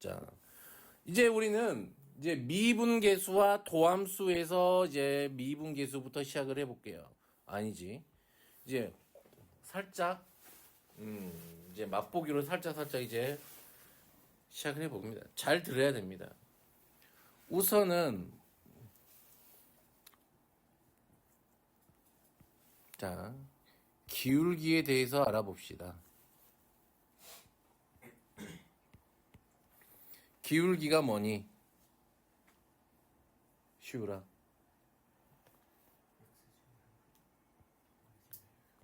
자, 이제 우리는 이제 미분계수와 도함수에서 이제 미분계수부터 시작을 해볼게요. 아니지. 이제 살짝, 이제 맛보기로 살짝 이제 시작을 해봅니다. 잘 들어야 됩니다. 우선은, 자, 기울기에 대해서 알아봅시다. 기울기가 뭐니? 쉬우라.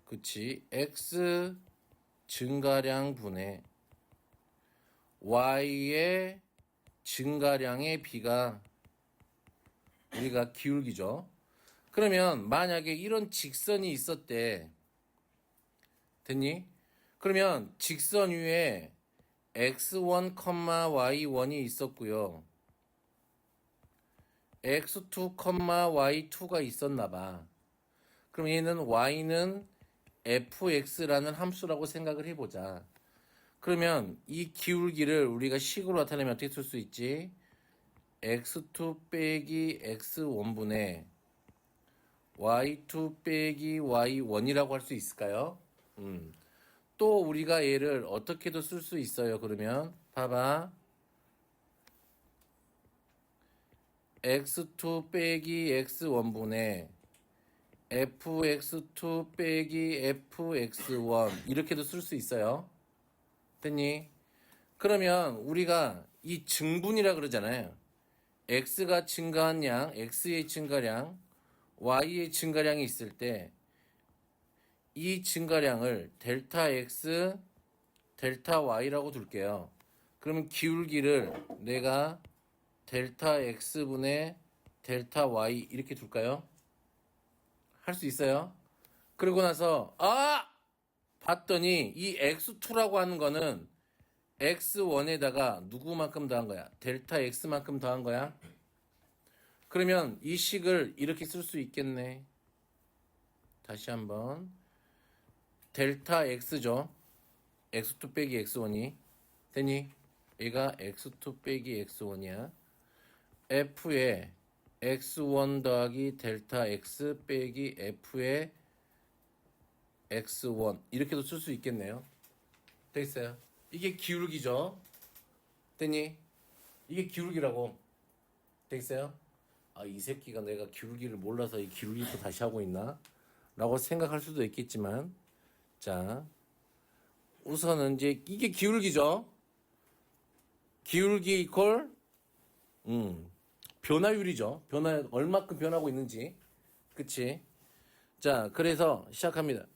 그치. X 증가량 분의 Y의 증가량의 비가 우리가 기울기죠. 그러면 만약에 이런 직선이 있었대. 됐니? 그러면 직선 위에 x1, y1이 있었고요. x2, y2가 있었나봐. 그럼 얘는 y는 fx라는 함수라고 생각을 해보자. 그러면 이 기울기를 우리가 식으로 나타내면 어떻게 쓸 수 있지? x2 빼기 x1분의 y2 빼기 y1이라고 할 수 있을까요? 또 우리가 얘를 어떻게도 쓸 수 있어요. 그러면 봐봐. x2 빼기 x1분의 fx2 빼기 fx1 이렇게도 쓸 수 있어요. 됐니? 그러면 우리가 이 증분이라 그러잖아요. x가 증가한 양, x의 증가량, y의 증가량이 있을 때 이 증가량을 델타 x, 델타 y라고 둘게요. 그러면 기울기를 내가 델타 x분의 델타 y 이렇게 둘까요? 할 수 있어요? 그러고 나서 봤더니 이 x2라고 하는 거는 x1에다가 누구만큼 더한 거야? 델타 x만큼 더한 거야? 그러면 이 식을 이렇게 쓸 수 있겠네. 다시 한번 델타 x죠. x2 빼기 x1이 되니? 얘가 x2 빼기 x1이야. f의 x1 더하기 델타 x 빼기 f의 x1 이렇게도 쓸 수 있겠네요. 됐어요. 이게 기울기죠. 됐니? 이게 기울기라고. 됐어요? 이 새끼가 내가 기울기를 몰라서 이 기울기도 다시 하고 있나? 라고 생각할 수도 있겠지만, 자, 우선은 이제 이게 기울기죠. 기울기 이퀄, 변화율이죠. 얼마큼 변하고 있는지. 그치? 자, 그래서 시작합니다.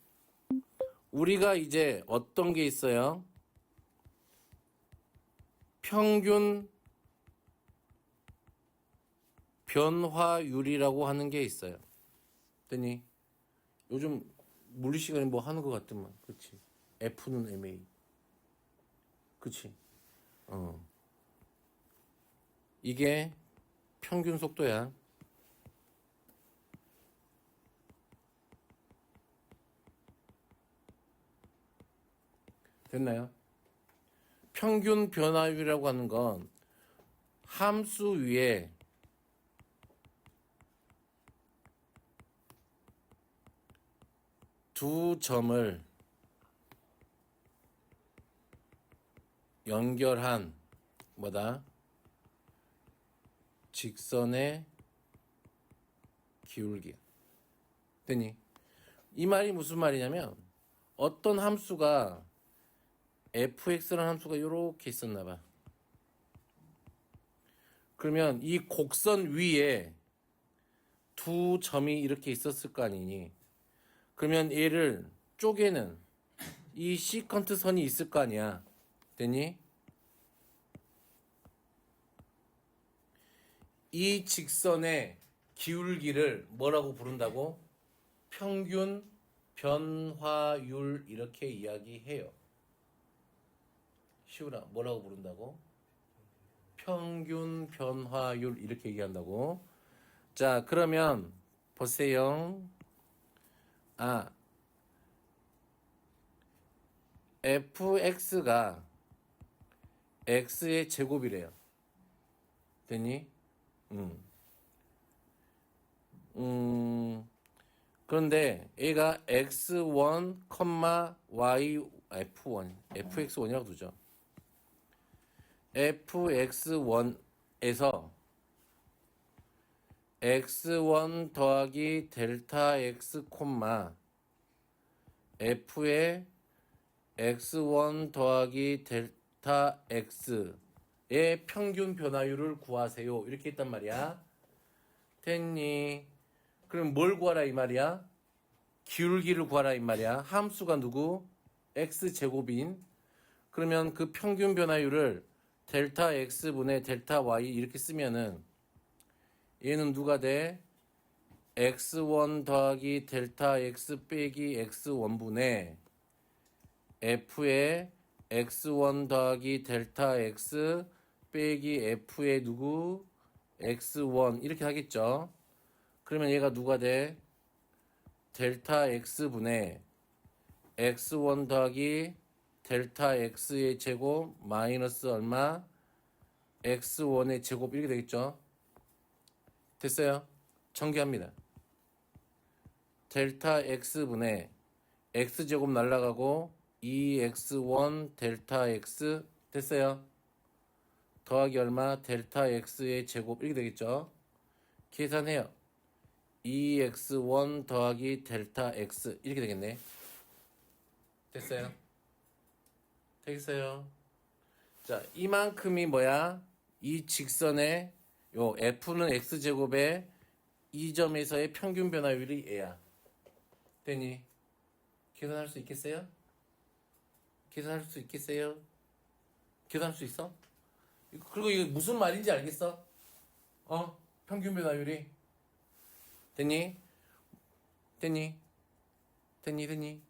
우리가 이제 어떤 게 있어요? 평균 변화율이라고 하는 게 있어요. 됐니? 요즘 물리 시간에 뭐 하는 것 같더만. 그치? F는 MA. 그치? 이게 평균 속도야. 됐나요? 평균 변화율이라고 하는 건 함수 위에 두 점을 연결한 뭐다? 직선의 기울기. 됐니? 이 말이 무슨 말이냐면 어떤 함수가 fx라는 함수가 이렇게 있었나 봐. 그러면 이 곡선 위에 두 점이 이렇게 있었을 거 아니니? 그러면 얘를 쪼개는 이 시컨트 선이 있을 거 아니야. 됐니? 이 직선의 기울기를 뭐라고 부른다고? 평균 변화율 이렇게 이야기해요. 쉬우라. 뭐라고 부른다고? 평균 변화율 이렇게 얘기한다고. 자, 그러면 보세요. fx가 x의 제곱이래요. 됐니? 그런데 얘가 x1, y, f1, fx1이라고 두죠. fx1에서 x1 더하기 델타 x, f의 x1 더하기 델타 x의 평균 변화율을 구하세요. 이렇게 했단 말이야. 됐니? 그럼 뭘 구하라 이 말이야? 기울기를 구하라 이 말이야. 함수가 누구? x제곱인. 그러면 그 평균 변화율을 델타 x분의 델타 y 이렇게 쓰면은 얘는 누가 돼? x1 더하기 델타 x 빼기 x1분의 f의 x1 더하기 델타 x 빼기 f의 누구? x1 이렇게 하겠죠. 그러면 얘가 누가 돼? 델타 x분의 x1 더하기 델타 x의 제곱 마이너스 얼마? x1의 제곱 이렇게 되겠죠. 됐어요? 정리합니다. 델타 x분의 x제곱 날라가고 2x1 델타 x 됐어요? 더하기 얼마? 델타 x의 제곱 이렇게 되겠죠. 계산해요. 2x1 더하기 델타 x 이렇게 되겠네. 됐어요? 되겠어요? 자, 이만큼이 뭐야? 이 직선의 요 f는 x제곱에 이 점에서의 평균 변화율이 얘야. 됐니? 계산할 수 있겠어요? 계산할 수 있겠어요? 계산할 수 있어? 그리고 이게 무슨 말인지 알겠어? 평균 변화율이 됐니? 됐니? 됐니? 됐니?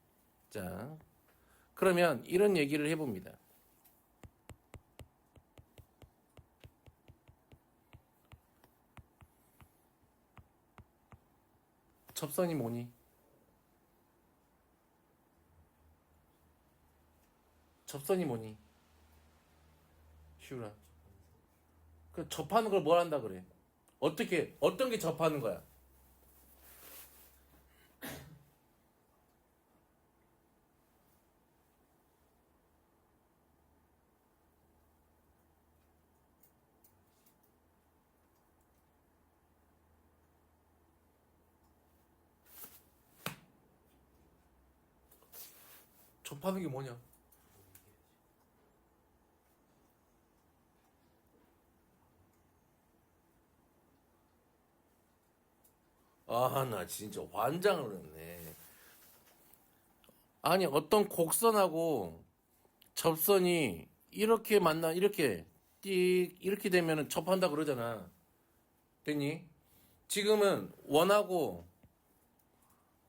자, 그러면 이런 얘기를 해봅니다. 접선이 뭐니? 접선이 뭐니? 시우라. 그 접하는 걸 뭘 한다 그래? 어떻게 어떤 게 접하는 거야? 접하는 게 뭐냐? 아, 나 진짜 환장을 했네. 아니, 어떤 곡선하고 접선이 이렇게 이렇게, 띡, 이렇게 되면은 접한다 그러잖아. 됐니? 지금은 원하고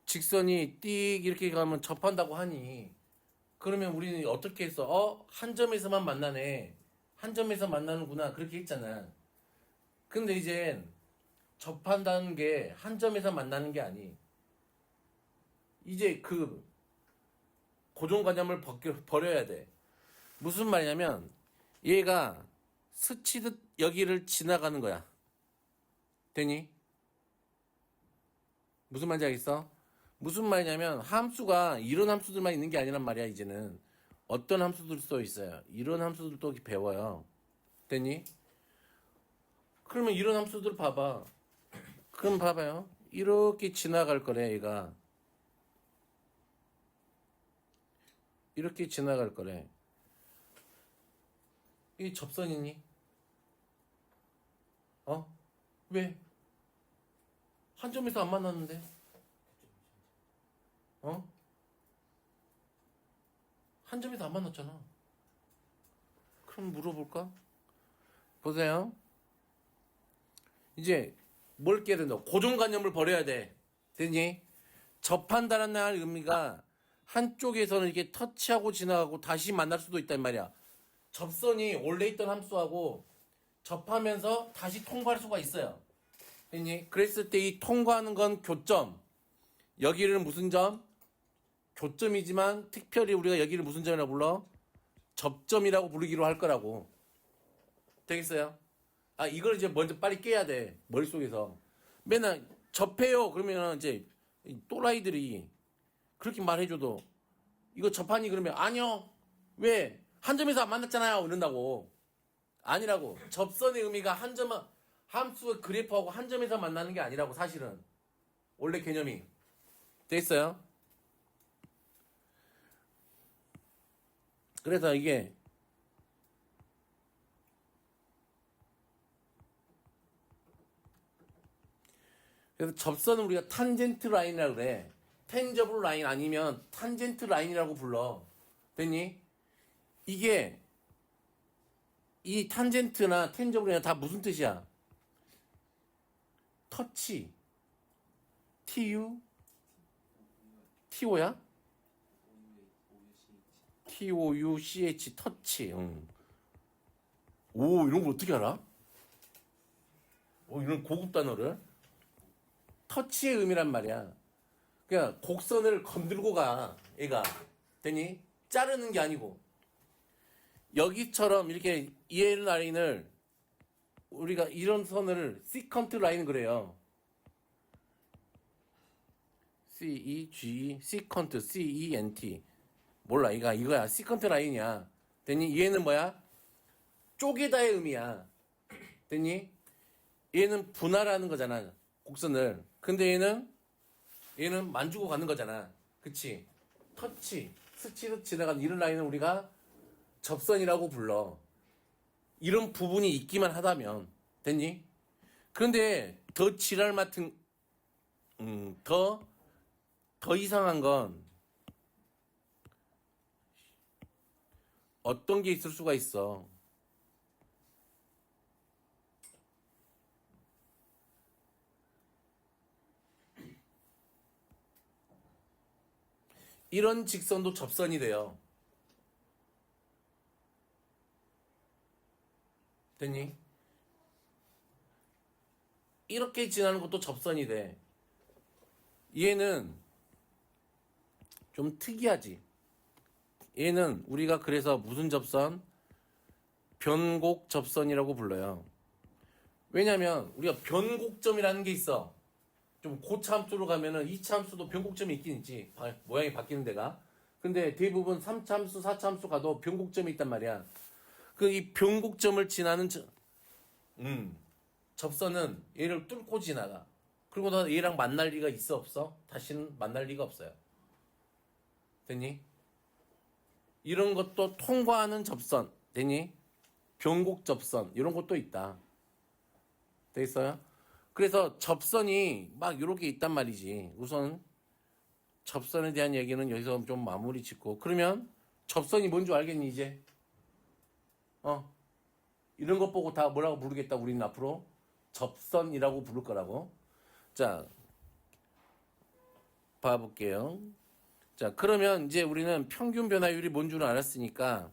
직선이 띡, 이렇게 가면 접한다고 하니, 그러면 우리는 어떻게 했어? 한 점에서만 만나네. 한 점에서 만나는구나. 그렇게 했잖아. 근데 이젠 접한다는 게 한 점에서 만나는 게 아니. 이제 그 고정관념을 버려야 돼. 무슨 말이냐면 얘가 스치듯 여기를 지나가는 거야. 되니? 무슨 말인지 알겠어? 무슨 말이냐면 함수가 이런 함수들만 있는 게 아니란 말이야. 이제는 어떤 함수들도 있어요. 이런 함수들도 배워요. 되니? 그러면 이런 함수들 봐봐. 그럼 봐봐요. 이렇게 지나갈 거래, 얘가. 이렇게 지나갈 거래. 이 접선이니? 왜? 한 점에서 안 만났는데? 한 점에서 안 만났잖아. 그럼 물어볼까? 보세요. 이제 뭘 깨야 된다. 고정관념을 버려야 돼. 되니? 접한다는 의미가 한쪽에서는 이렇게 터치하고 지나가고 다시 만날 수도 있단 말이야. 접선이 원래 있던 함수하고 접하면서 다시 통과할 수가 있어요. 되니? 그랬을 때 이 통과하는 건 교점. 여기를 무슨 점? 교점이지만 특별히 우리가 여기를 무슨 점이라고 불러? 접점이라고 부르기로 할 거라고. 되겠어요? 아, 이걸 이제 먼저 빨리 깨야 돼. 머릿속에서. 맨날 접해요. 그러면 이제 이 또라이들이 그렇게 말해줘도 이거 접하니 그러면 아니요. 왜? 한 점에서 안 만났잖아요. 이런다고. 아니라고. 접선의 의미가 한 점, 함수의 그래프하고 한 점에서 만나는 게 아니라고 사실은. 원래 개념이. 됐어요? 그래서 이게 그래서 접선은 우리가 탄젠트 라인이라고 그래. 텐저블 라인 아니면 탄젠트 라인이라고 불러. 됐니? 이게 이 탄젠트나 텐저블이나 다 무슨 뜻이야? 터치. TU? TO야? TOUCH 터치. 응. 오, 이런 거 어떻게 알아? 이런 고급 단어를. 터치의 의미란 말이야. 그냥 곡선을 건들고 가, 얘가. 되니? 자르는 게 아니고. 여기처럼 이렇게 EL 라인을, 우리가 이런 선을 시컨트 라인 그래요. CEG, 시컨트, CENT. 몰라, 이거야. 시컨트 라인이야. 되니? 얘는 뭐야? 쪼개다의 의미야. 되니? 얘는 분할하는 거잖아. 곡선을. 근데 얘는 만주고 가는 거잖아. 그치? 터치, 스치듯 지나가는 이런 라인은 우리가 접선이라고 불러. 이런 부분이 있기만 하다면. 됐니? 그런데 더 지랄 맡은, 더 이상한 건 어떤 게 있을 수가 있어. 이런 직선도 접선이 돼요. 됐니? 이렇게 지나는 것도 접선이 돼. 얘는 좀 특이하지. 얘는 우리가 그래서 무슨 접선? 변곡 접선이라고 불러요. 왜냐면 우리가 변곡점이라는 게 있어. 좀 고차함수로 가면은 2차함수도 변곡점이 있긴 있지. 모양이 바뀌는 데가. 근데 대부분 3차함수, 4차함수 가도 변곡점이 있단 말이야. 그 이 변곡점을 지나는 접선은 얘를 뚫고 지나가. 그리고 너 얘랑 만날 리가 있어 없어? 다시는 만날 리가 없어요. 됐니? 이런 것도 통과하는 접선. 됐니? 변곡 접선. 이런 것도 있다. 돼 있어요? 그래서 접선이 막 이렇게 있단 말이지. 우선 접선에 대한 얘기는 여기서 좀 마무리 짓고. 그러면 접선이 뭔 줄 알겠니 이제? 이런 것 보고 다 뭐라고 부르겠다 우리는 앞으로? 접선이라고 부를 거라고. 자, 봐볼게요. 자, 그러면 이제 우리는 평균 변화율이 뭔 줄 알았으니까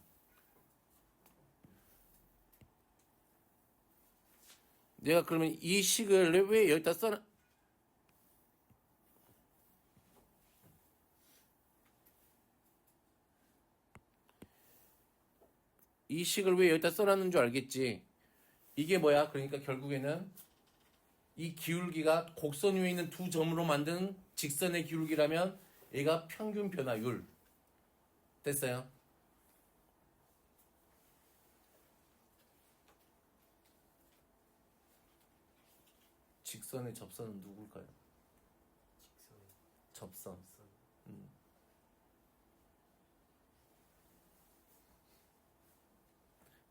내가 그러면 이 식을 왜 여기다 써놔? 이 식을 왜 여기다 써놨는 줄 알겠지? 이게 뭐야? 그러니까 결국에는 이 기울기가 곡선 위에 있는 두 점으로 만든 직선의 기울기라면 얘가 평균 변화율. 됐어요? 직선의 접선은 누굴까요? 접선.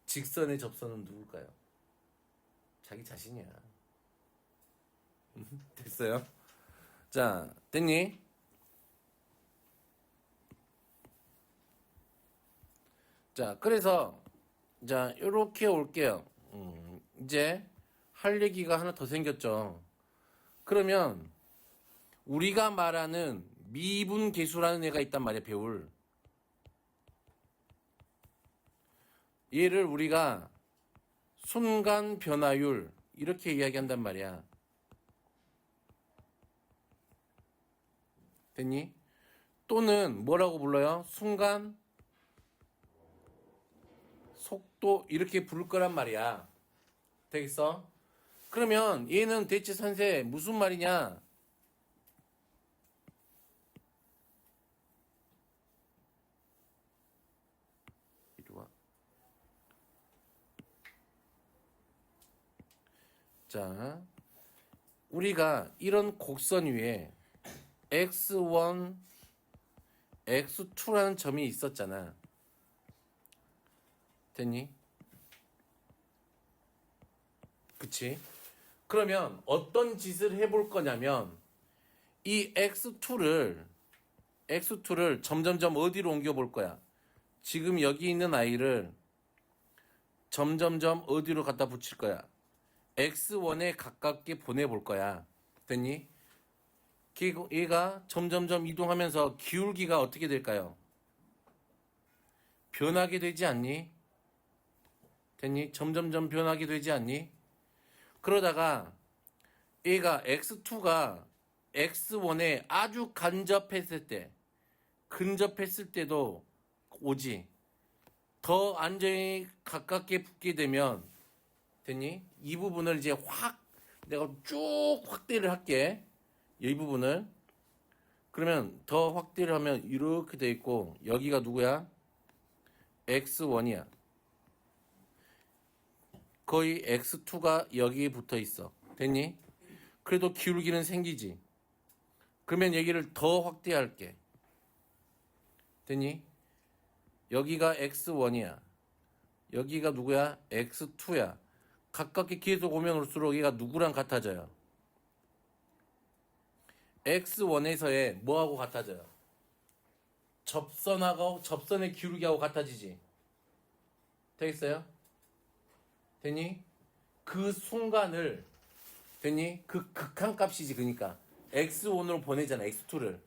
직선의 접선은 누굴까요? 자기 자신이야. 됐어요? 자, 됐니? 자, 그래서 자, 요렇게 올게요. 이제 할 얘기가 하나 더 생겼죠. 그러면 우리가 말하는 미분 계수라는 애가 있단 말이야, 배울. 얘를 우리가 순간 변화율 이렇게 이야기한단 말이야. 됐니? 또는 뭐라고 불러요? 순간 속도 이렇게 부를 거란 말이야. 되겠어? 그러면 얘는 대체 선세 무슨 말이냐? 이리 와. 자, 우리가 이런 곡선 위에 x1, x2라는 점이 있었잖아. 됐니? 그치? 그러면 어떤 짓을 해볼 거냐면 이 x2를 점점점 어디로 옮겨 볼 거야? 지금 여기 있는 아이를 점점점 어디로 갖다 붙일 거야? x1에 가깝게 보내볼 거야. 됐니? 얘가 점점점 이동하면서 기울기가 어떻게 될까요? 변하게 되지 않니? 됐니? 점점점 변하게 되지 않니? 그러다가 얘가 x2가 x1에 아주 근접했을 때도 오지. 더 안정이 가깝게 붙게 되면 됐니? 이 부분을 이제 내가 쭉 확대를 할게. 이 부분을. 그러면 더 확대를 하면 이렇게 돼 있고 여기가 누구야? x1이야. 거의 x2가 여기에 붙어 있어. 됐니? 그래도 기울기는 생기지. 그러면 여기를 더 확대할게. 됐니? 여기가 x1이야. 여기가 누구야? x2야. 가깝게 계속 오면 올수록 얘가 누구랑 같아져요? x1에서의 뭐하고 같아져요? 접선의 기울기하고 같아지지. 되겠어요? 됐니? 그 순간을 됐니? 그 극한값이지. 그러니까 x1으로 보내잖아. x2를.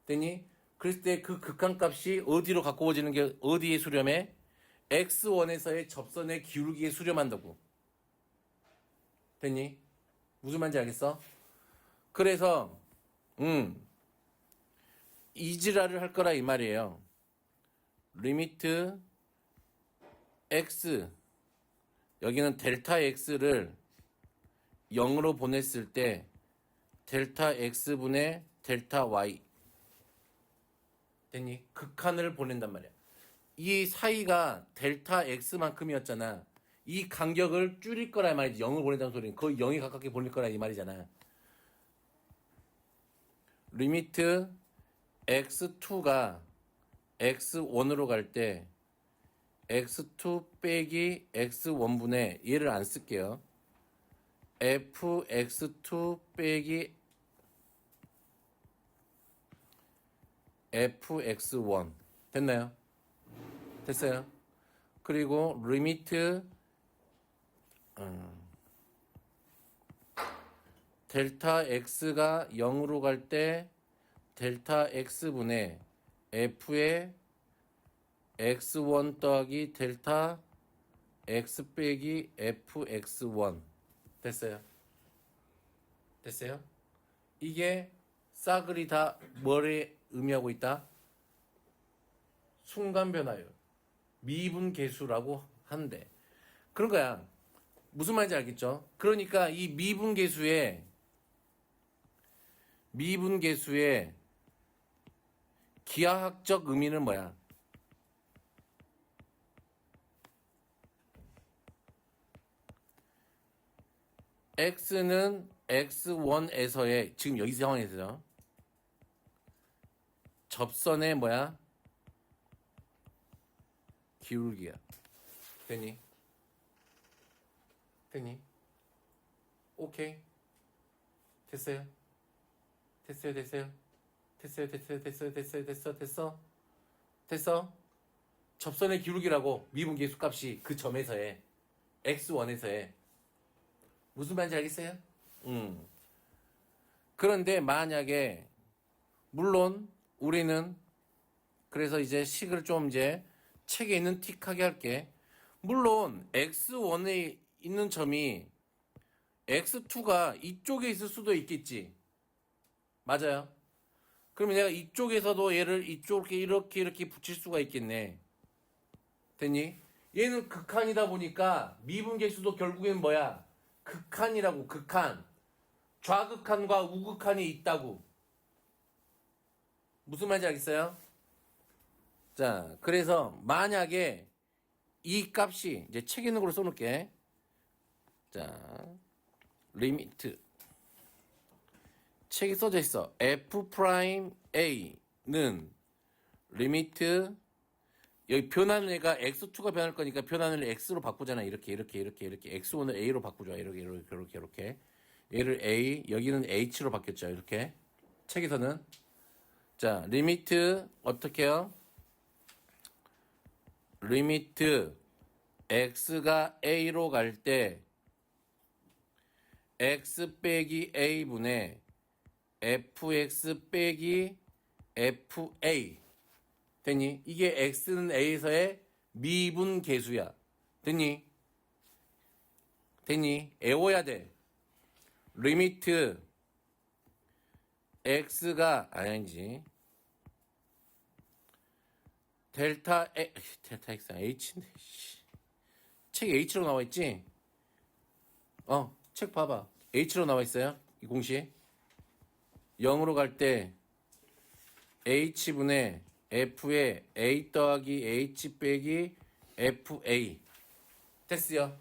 됐니? 그랬을 때 그 극한값이 어디로 가까워지는 게 어디에 수렴해? x1에서의 접선의 기울기에 수렴한다고. 됐니? 무슨 말인지 알겠어? 그래서 이지라를 할 거라 이 말이에요. 리미트 x 여기는 델타 x를 0으로 보냈을 때 델타 x분의 델타 y 됐니? 극한을 보낸단 말이야. 이 사이가 델타 x만큼이었잖아. 이 간격을 줄일 거라 말이지. 0을 보낸다는 소리는 거의 0에 가깝게 보낼 거라 이 말이잖아. 리미트 x2가 x1으로 갈 때 x2 빼기 x1분의 얘를 안 쓸게요. fx2 빼기 fx1 됐나요? 됐어요? 그리고 리미트 델타 x가 0으로 갈 때 델타 x분의 f의 x1 더하기 델타 x 빼기 fx1 됐어요? 됐어요? 이게 싸그리 다 뭐를 의미하고 있다? 순간 변화율 미분 계수라고 하는데 그런 거야. 무슨 말인지 알겠죠? 그러니까 이 미분 계수의 기하학적 의미는 뭐야? x는 x1에서의 지금 여기 상황에서 접선의 뭐야? 기울기야. 됐니? 됐니? 오케이. 됐어요? 됐어요? 됐어? 접선의 기울기라고 미분 계수값이 그 점에서의 x1에서의 무슨 말인지 알겠어요? 그런데 만약에 물론 우리는 그래서 이제 식을 좀 이제 책에 있는 틱하게 할게. 물론 x1에 있는 점이 x2가 이쪽에 있을 수도 있겠지. 맞아요. 그러면 내가 이쪽에서도 얘를 이쪽에 이렇게 붙일 수가 있겠네. 됐니? 얘는 극한이다 보니까 미분계수도 결국엔 뭐야? 극한이라고. 극한. 좌극한과 우극한이 있다고. 무슨 말인지 알겠어요? 자, 그래서 만약에 이 값이 이제 책 있는 걸로 써놓을게. 자, 리미트. 책이 써져 있어. F 프라임 A는 리미트 여기 변하는 애가 x2가 변할 거니까 변하는 애 x로 바꾸잖아. 이렇게 x1을 a로 바꾸죠. 이렇게 얘를 a 여기는 h로 바뀌었죠. 이렇게 책에서는 자 리미트 어떻게 해요? 리미트 x가 a로 갈 때 x 빼기 a분의 fx 빼기 fa 됐니? 이게 x는 a에서의 미분 계수야. 됐니? 애워야 돼. 리미트 x가 아니지. 델타 x가 h인데 책 h로 나와 있지? 책 봐봐. h로 나와 있어요. 이 공식. 0으로 갈 때 h분의 f에 a 더하기 h 빼기 fa 됐어요.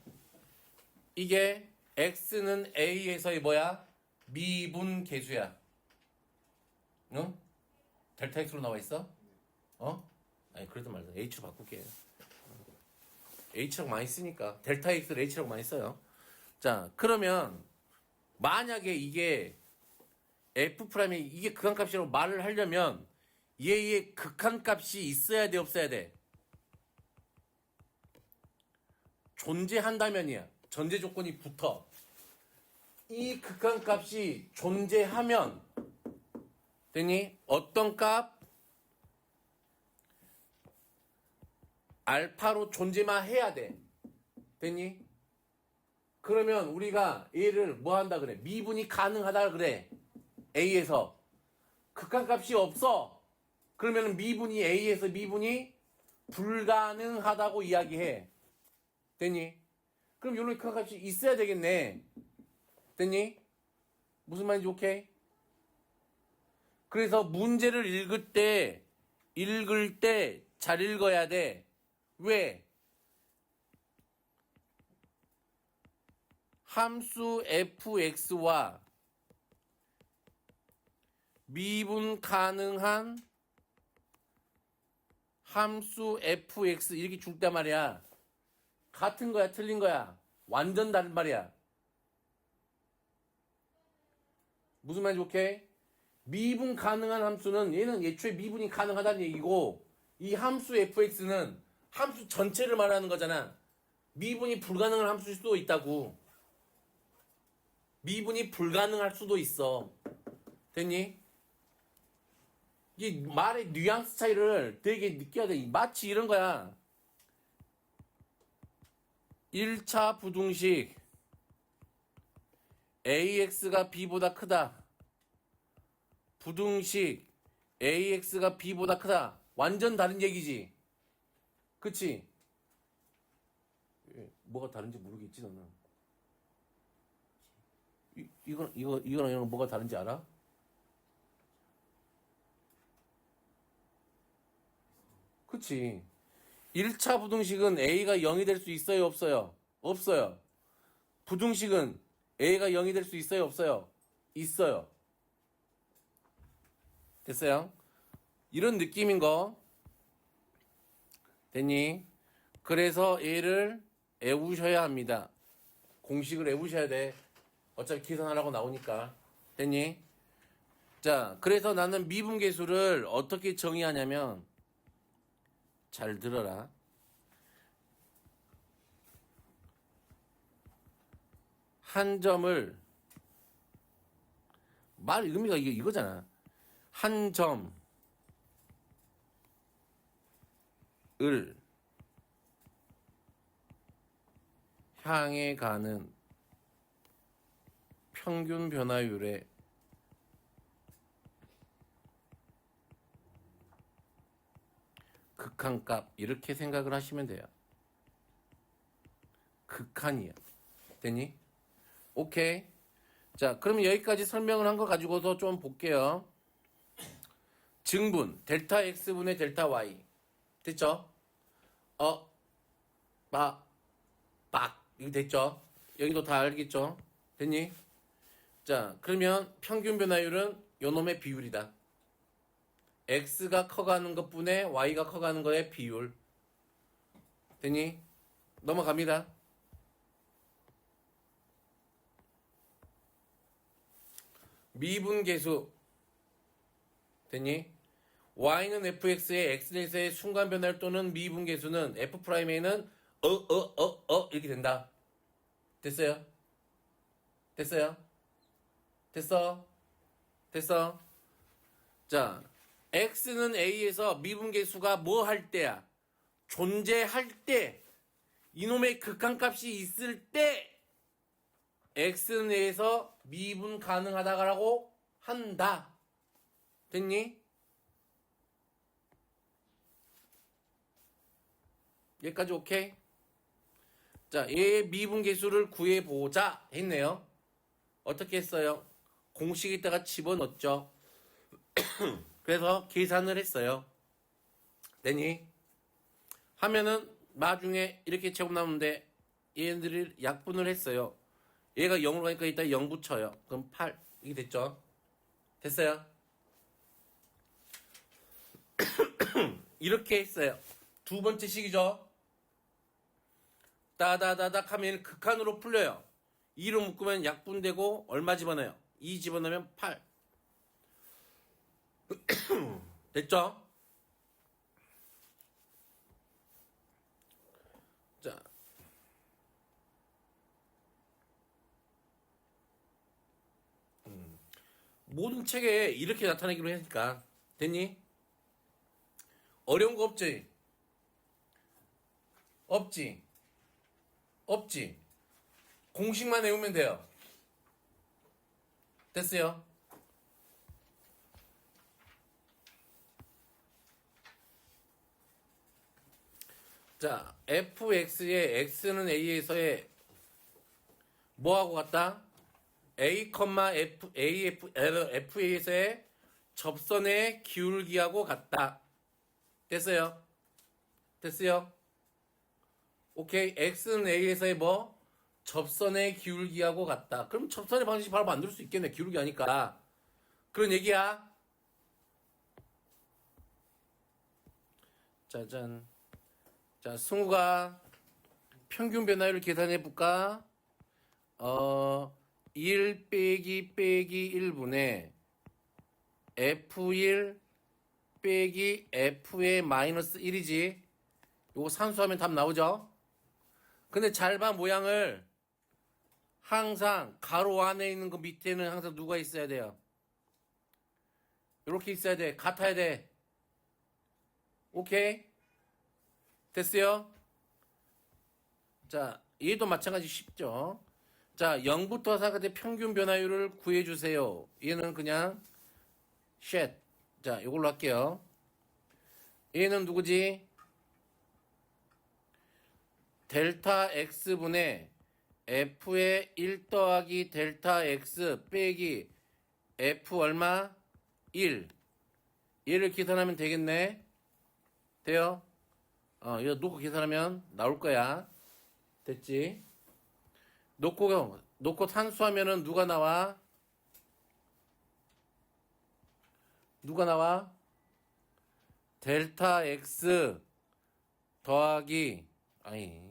이게 x는 a에서의 뭐야? 미분 계수야. 응? 델타 x로 나와 있어? 아니 그래도 말도 h로 바꿀게. h라고 많이 쓰니까 델타 x를 h라고 많이 써요. 자 그러면 만약에 이게 f 프라임이 이게 극한값이라고 말을 하려면 얘의 극한값이 있어야 돼 없어야 돼? 존재한다면이야. 전제 조건이 붙어. 이 극한값이 존재하면 되니? 어떤 값? 알파로 존재만 해야 돼. 됐니? 그러면 우리가 얘를 뭐 한다 그래? 미분이 가능하다 그래. A에서. 극한값이 없어. 그러면 미분이 A에서 미분이 불가능하다고 이야기해. 됐니? 그럼 요런 극한값이 있어야 되겠네. 됐니? 무슨 말인지 오케이? 그래서 문제를 읽을 때 잘 읽어야 돼. 왜? 함수 fx와 미분 가능한 함수 fx 이렇게 줄 때 말이야. 같은 거야, 틀린 거야? 완전 다른 말이야. 무슨 말인지 오케이? 미분 가능한 함수는 얘는 애초에 미분이 가능하다는 얘기고 이 함수 fx는 함수 전체를 말하는 거잖아. 미분이 불가능한 함수일 수도 있다고. 미분이 불가능할 수도 있어. 됐니? 이 말의 뉘앙스 차이를 되게 느껴야 돼. 마치 이런 거야. 1차 부등식 AX가 B보다 크다. 부등식 AX가 B보다 크다. 완전 다른 얘기지. 그치? 뭐가 다른지 모르겠지 너는. 이거랑 뭐가 다른지 알아? 그치? 1차 부등식은 A가 0이 될 수 있어요 없어요? 없어요. 부등식은 A가 0이 될 수 있어요 없어요? 있어요. 됐어요? 이런 느낌인 거 됐니? 그래서 얘를 애우셔야 합니다. 공식을 애우셔야 돼. 어차피 계산하라고 나오니까. 됐니? 자, 그래서 나는 미분계수를 어떻게 정의하냐면 잘 들어라. 한 점을 말 의미가 이거잖아. 한 점을 향해 가는 평균 변화율의 극한값 이렇게 생각을 하시면 돼요. 극한이야. 됐니? 오케이. 자, 그럼 여기까지 설명을 한 거 가지고서 좀 볼게요. 증분, 델타 X분의 델타 Y. 됐죠? 이거 됐죠? 여기도 다 알겠죠? 됐니? 자, 그러면 평균 변화율은 요놈의 비율이다. X가 커가는 것분의 Y가 커가는 거의 비율. 됐니? 넘어갑니다. 미분계수. 됐니? Y는 fx의 x에서의 순간 변화율 또는 미분계수는 f'에는 이렇게 된다. 됐어요? 됐어요? 됐어? 자, x는 a에서 미분계수가 뭐 할 때야? 존재할 때, 이놈의 극한값이 있을 때 x는 a에서 미분 가능하다고 한다. 됐니? 여기까지 오케이? 자, 얘의 미분계수를 구해보자 했네요. 어떻게 했어요? 공식에다가 집어넣었죠. 그래서 계산을 했어요. 됐니? 하면은 나중에 이렇게 제곱 나오는데 얘네들이 약분을 했어요. 얘가 0으로 가니까 이따 0 붙여요. 그럼 8 이게 됐죠? 됐어요? 이렇게 했어요. 두 번째 식이죠. 따다다닥 하면 극한으로 풀려요. 2로 묶으면 약분되고 얼마 집어넣어요? 2 집어넣으면 8. 됐죠? 자, 모든 책에 이렇게 나타내기로 했으니까 됐니? 어려운 거 없지? 없지? 공식만 외우면 돼요. 됐어요? 자, fx의 x는 a에서의 뭐하고 같다? FA에서의 접선의 기울기하고 같다. 됐어요? 오케이. x는 a에서의 뭐? 접선의 기울기하고 같다. 그럼 접선의 방식이 바로 만들 수 있겠네. 기울기 하니까. 그런 얘기야. 짜잔. 자, 승우가 평균 변화율을 계산해 볼까? 1 빼기 1분의 F1 빼기 F의 마이너스 1이지. 요거 산수하면 답 나오죠? 근데 잘 봐, 모양을. 항상 가로 안에 있는 거 밑에는 항상 누가 있어야 돼요? 이렇게 있어야 돼. 같아야 돼. 오케이? 됐어요? 자, 얘도 마찬가지 쉽죠? 자, 0부터 4까지 평균 변화율을 구해주세요. 얘는 그냥 쉣. 자, 이걸로 할게요. 얘는 누구지? 델타 x분의 f의 1 더하기 델타 x 빼기 f 얼마? 1. 얘를 계산하면 되겠네. 돼요? 이거 놓고 계산하면 나올 거야. 됐지? 놓고 산수하면은 누가 나와? 델타 x 더하기 아니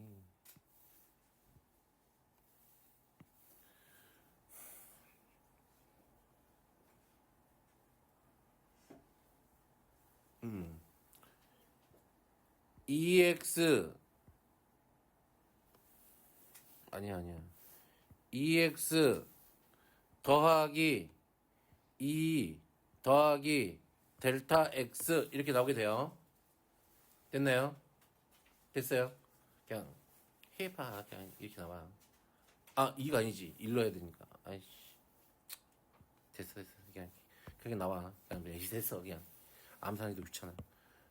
2x 아니야 2x 더하기 2 더하기 델타 x 이렇게 나오게 돼요. 됐나요? 됐어요? 그냥 해봐. 그냥 이렇게 나와. 2가 아니지. 일러야 되니까. 아이씨. 됐어. 그냥 그렇게 나와. 그냥 됐어. 그냥 암산해도 귀찮아.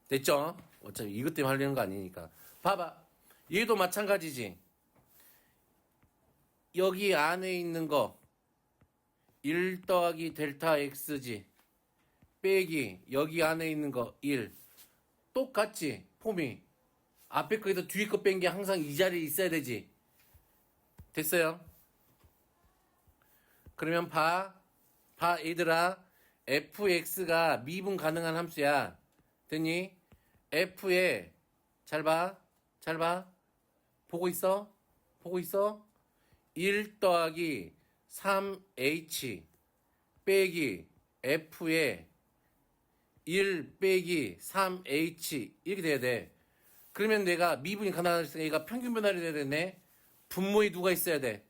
됐죠? 어차피 이것 때문에 하려는 거 아니니까. 봐봐. 얘도 마찬가지지. 여기 안에 있는 거 1 더하기 델타 x지 빼기 여기 안에 있는 거 1 똑같지 폼이 앞에 거에서 뒤에 거 뺀 게 항상 이 자리에 있어야 되지 됐어요? 그러면 봐 얘들아 fx가 미분 가능한 함수야 됐니? f에 잘 봐 보고 있어 1 더하기 3h 빼기 f에 1 빼기 3h 이렇게 돼야 돼. 그러면 내가 미분이 가능하니까 얘가 평균 변화를 돼야 되네. 분모에 누가 있어야 돼?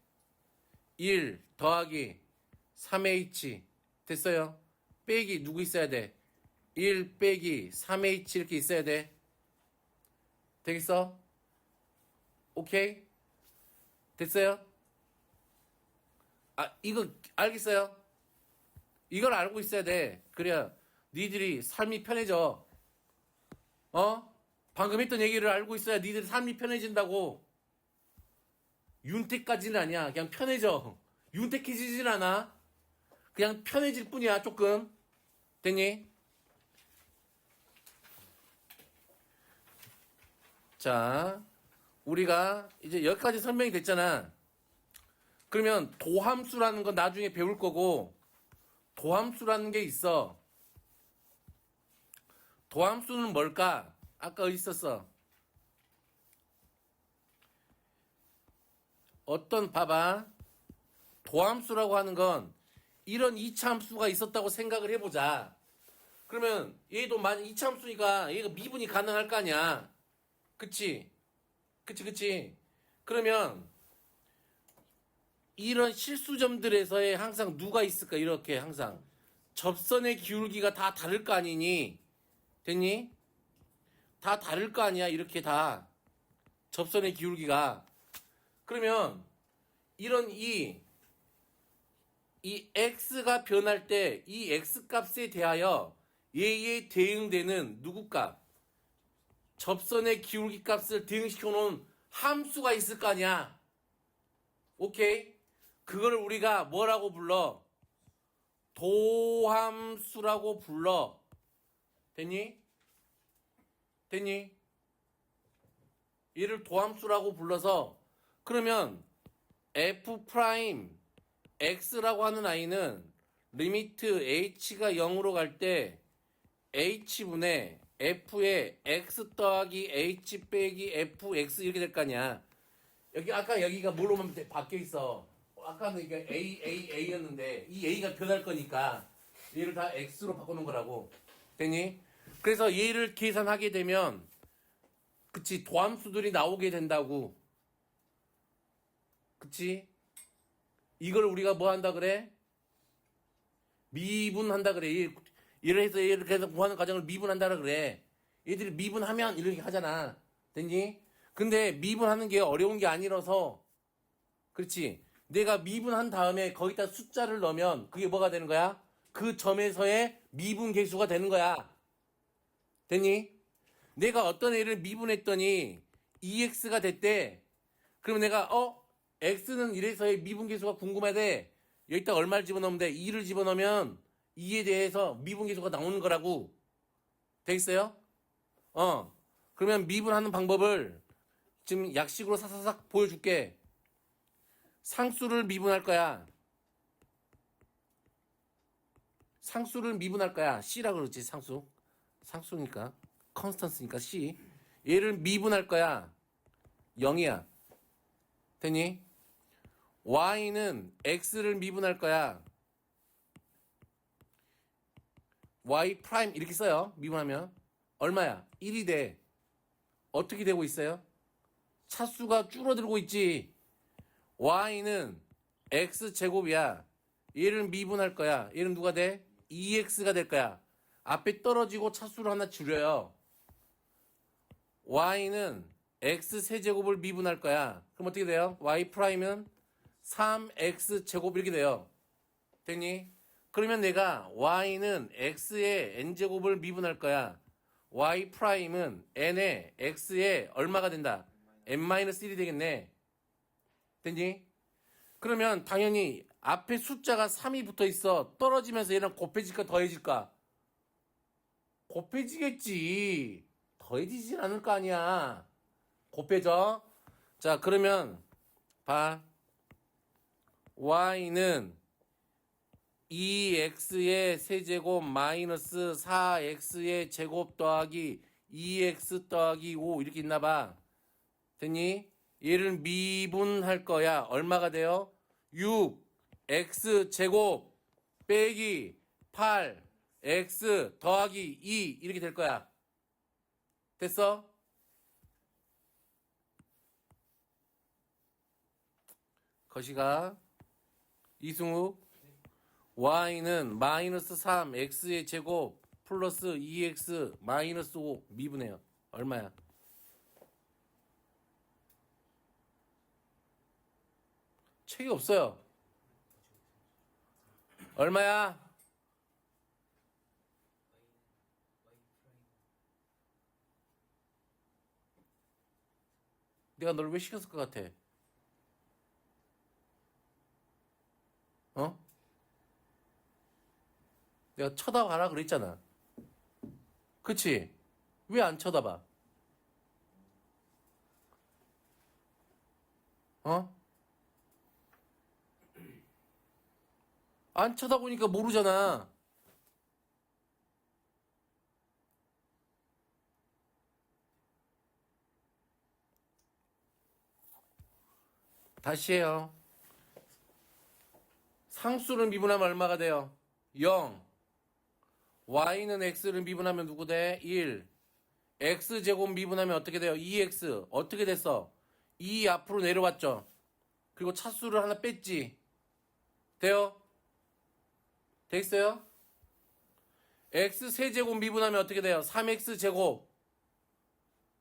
1 더하기 3h 됐어요? 빼기 누구 있어야 돼? 1 빼기 3h 이렇게 있어야 돼. 되겠어? 오케이? 됐어요? 아, 이거 알겠어요? 이걸 알고 있어야 돼. 그래야 니들이 삶이 편해져. 방금 했던 얘기를 알고 있어야 니들 삶이 편해진다고. 윤택까지는 아니야. 그냥 편해져. 윤택해지진 않아. 그냥 편해질 뿐이야, 조금. 됐니? 자, 우리가 이제 여기까지 설명이 됐잖아. 그러면 도함수라는 건 나중에 배울 거고, 도함수라는 게 있어. 도함수는 뭘까? 아까 어디 있었어? 봐봐. 도함수라고 하는 건 이런 이차함수가 있었다고 생각을 해보자. 그러면 얘도 만약 이차함수니까 얘가 미분이 가능할 거 아니야. 그치? 그러면 이런 실수점들에서의 항상 누가 있을까? 이렇게 항상 접선의 기울기가 다 다를 거 아니니? 됐니? 다 다를 거 아니야, 이렇게 다. 접선의 기울기가. 그러면, 이런 이 x가 변할 때, 이 x 값에 대하여 얘에 대응되는 누구 값? 접선의 기울기 값을 대응시켜 놓은 함수가 있을 거 아니야. 오케이? 그걸 우리가 뭐라고 불러? 도함수라고 불러. 됐니? 얘를 도함수라고 불러서 그러면 f 프라임 x라고 하는 아이는 리미트 h가 0으로 갈 때 h분의 f의 x 더하기 h 빼기 fx 이렇게 될 거 아니야. 아까 여기가 뭘로만 바뀌어 있어. 아까는 이게 a였는데 이 a가 변할 거니까 얘를 다 x로 바꾸는 거라고. 됐니? 그래서 얘를 계산하게 되면 그치 도함수들이 나오게 된다고. 그치? 이걸 우리가 뭐 한다 그래? 미분한다 그래. 얘를 해서 구하는 과정을 미분한다 그래. 얘들이 미분하면 이렇게 하잖아. 됐니? 근데 미분하는 게 어려운 게 아니라서 그렇지. 내가 미분한 다음에 거기다 숫자를 넣으면 그게 뭐가 되는 거야? 그 점에서의 미분 계수가 되는 거야. 됐니? 내가 어떤 애를 미분했더니 2x가 됐대. 그러면 내가 x는 이래서의 미분계수가 궁금하대. 여기다 얼마를 집어넣으면 돼? 2를 집어넣으면 2에 대해서 미분계수가 나오는 거라고. 되겠어요? 그러면 미분하는 방법을 지금 약식으로 사사삭 보여줄게. 상수를 미분할 거야. 상수를 미분할 거야. C라 그러지, 상수. 상수니까. 컨스턴스니까 C. 얘를 미분할 거야. 0이야. 됐니? Y는 X를 미분할 거야. Y 프라임 이렇게 써요. 미분하면. 얼마야? 1이 돼. 어떻게 되고 있어요? 차수가 줄어들고 있지. Y는 X제곱이야. 얘를 미분할 거야. 얘는 누가 돼? 2X가 될 거야. 앞에 떨어지고 차수를 하나 줄여요. Y는 X세제곱을 미분할 거야. 그럼 어떻게 돼요? Y 프라임은 3X제곱 이렇게 돼요. 됐니? 그러면 내가 Y는 X의 N제곱을 미분할 거야. Y 프라임은 N의 X의 얼마가 된다? N-1이 되겠네. 됐니? 그러면 당연히 앞에 숫자가 3이 붙어 있어. 떨어지면서 얘랑 곱해질까 더해질까? 곱해지겠지. 더해지진 않을 거 아니야. 곱해져. 자, 그러면 봐. y는 2x의 세제곱 마이너스 4x의 제곱 더하기 2x 더하기 5 이렇게 있나 봐. 됐니? 얘를 미분할 거야. 얼마가 돼요? 6x 제곱 빼기 8x 더하기 2 이렇게 될 거야. 됐어? 거시가 이승욱 y는 마이너스 3 x의 제곱 플러스 2x 마이너스 5 미분해요. 얼마야? 책이 없어요. 얼마야? 내가 널 왜 시켰을 것 같아? 어? 내가 쳐다봐라 그랬잖아. 그치? 왜 안 쳐다봐? 어? 안 쳐다보니까 모르잖아. 다시 해요. 상수를 미분하면 얼마가 돼요? 0. y는 x를 미분하면 누구 돼? 1. x제곱 미분하면 어떻게 돼요? 2x. 어떻게 됐어? 2 앞으로 내려왔죠? 그리고 차수를 하나 뺐지? 돼요? 됐어요? x 세제곱 미분하면 어떻게 돼요? 3x 제곱.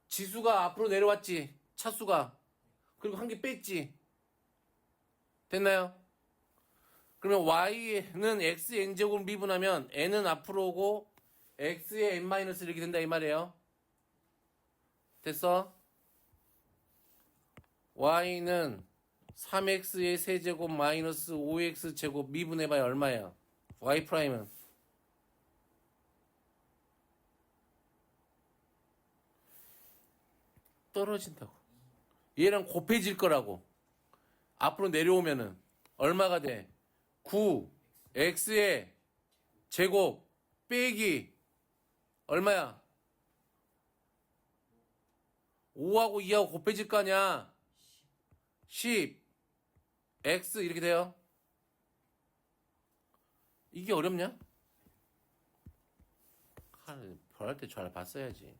지수가 앞으로 내려왔지? 차수가. 그리고 한 개 뺐지? 됐나요? 그러면 y는 x n제곱 미분하면 n은 앞으로 오고 x의 n 마이너스 이렇게 된다 이 말이에요. 됐어? y는 3x의 세제곱 마이너스 5x 제곱 미분해봐야 얼마야? y 프라임은 떨어진다고. 얘랑 곱해질 거라고. 앞으로 내려오면은 얼마가 돼? 9 x의 제곱 빼기 얼마야? 5하고 2하고 곱해질 거 아니야? 10 x 이렇게 돼요. 이게 어렵냐? 별할 때 잘 봤어야지.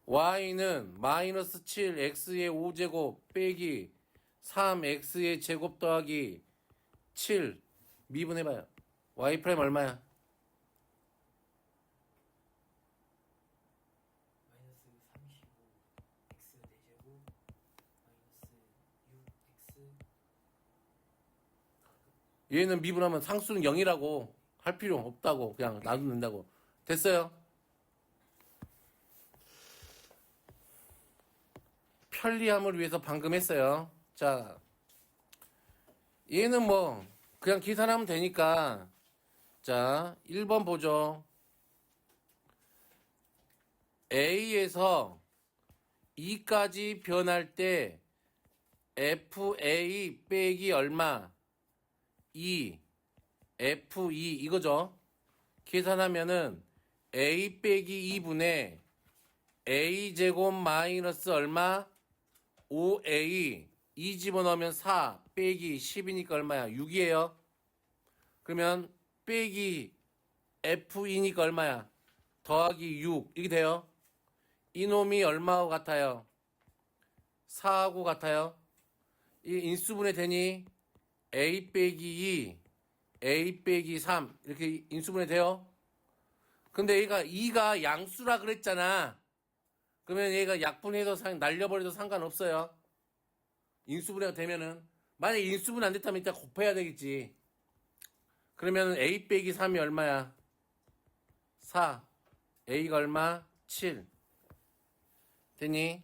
y는 마이너스 7 x의 5제곱 빼기 3x의 제곱 더하기 7 미분해봐요. y 프라임 얼마야? 마이너스 35 x 4제곱 마이너스 6x 얘는 미분하면 상수는 0이라고 할 필요 없다고 그냥 놔두면 된다고. 됐어요? 편리함을 위해서 방금 했어요. 자, 얘는 뭐 그냥 계산하면 되니까 자 1번 보죠. A에서 E까지 변할 때 FA 빼기 얼마? 2 F2 이거죠. 계산하면은 A 빼기 2분의 A제곱 마이너스 얼마? 5A 2 집어넣으면 4 빼기 10이니까 얼마야? 6이에요. 그러면 빼기 F이니까 얼마야? 더하기 6 이렇게 돼요. 이놈이 얼마하고 같아요? 4하고 같아요. 이 인수분해 되니 A 빼기 2 A 빼기 3 이렇게 인수분해 돼요. 근데 얘가 2가 양수라 그랬잖아. 그러면 얘가 약분해서 날려버려도 상관없어요. 인수분해가 되면은. 만약에 인수분해 안 됐다면 이따 곱해야 되겠지. 그러면 A 빼기 3이 얼마야? 4. A가 얼마? 7. 됐니?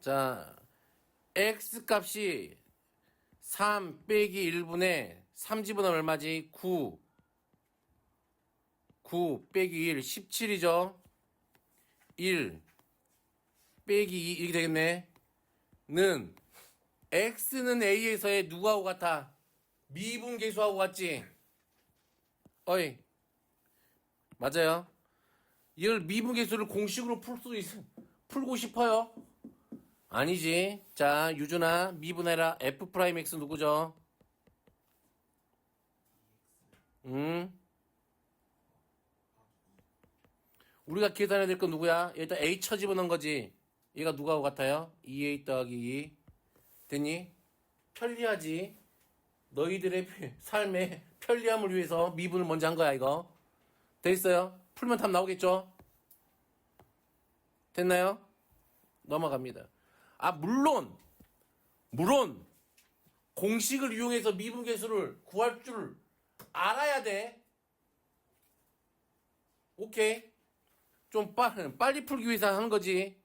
자, x 값이 3 빼기 1분의 3집어넣으면 얼마지? 9 빼기 1 17이죠. 1 빼기 2 이렇게 되겠네. 는 x는 a에서의 누구하고 같아? 미분계수하고 같지? 어이 맞아요. 이걸 미분계수를 공식으로 풀고 싶어요? 아니지. 자, 유준아, 미분해라. F'X 누구죠? 우리가 계산해야 될 건 누구야? 일단 A 쳐 집어넣은 거지. 얘가 누구하고 같아요? 2A 더하기 2. 됐니? 편리하지. 너희들의 삶의 편리함을 위해서 미분을 먼저 한 거야, 이거. 됐어요? 풀면 답 나오겠죠? 됐나요? 넘어갑니다. 아, 물론 공식을 이용해서 미분계수를 구할 줄 알아야 돼. 오케이. 좀 빨리 풀기 위해서 하는 거지.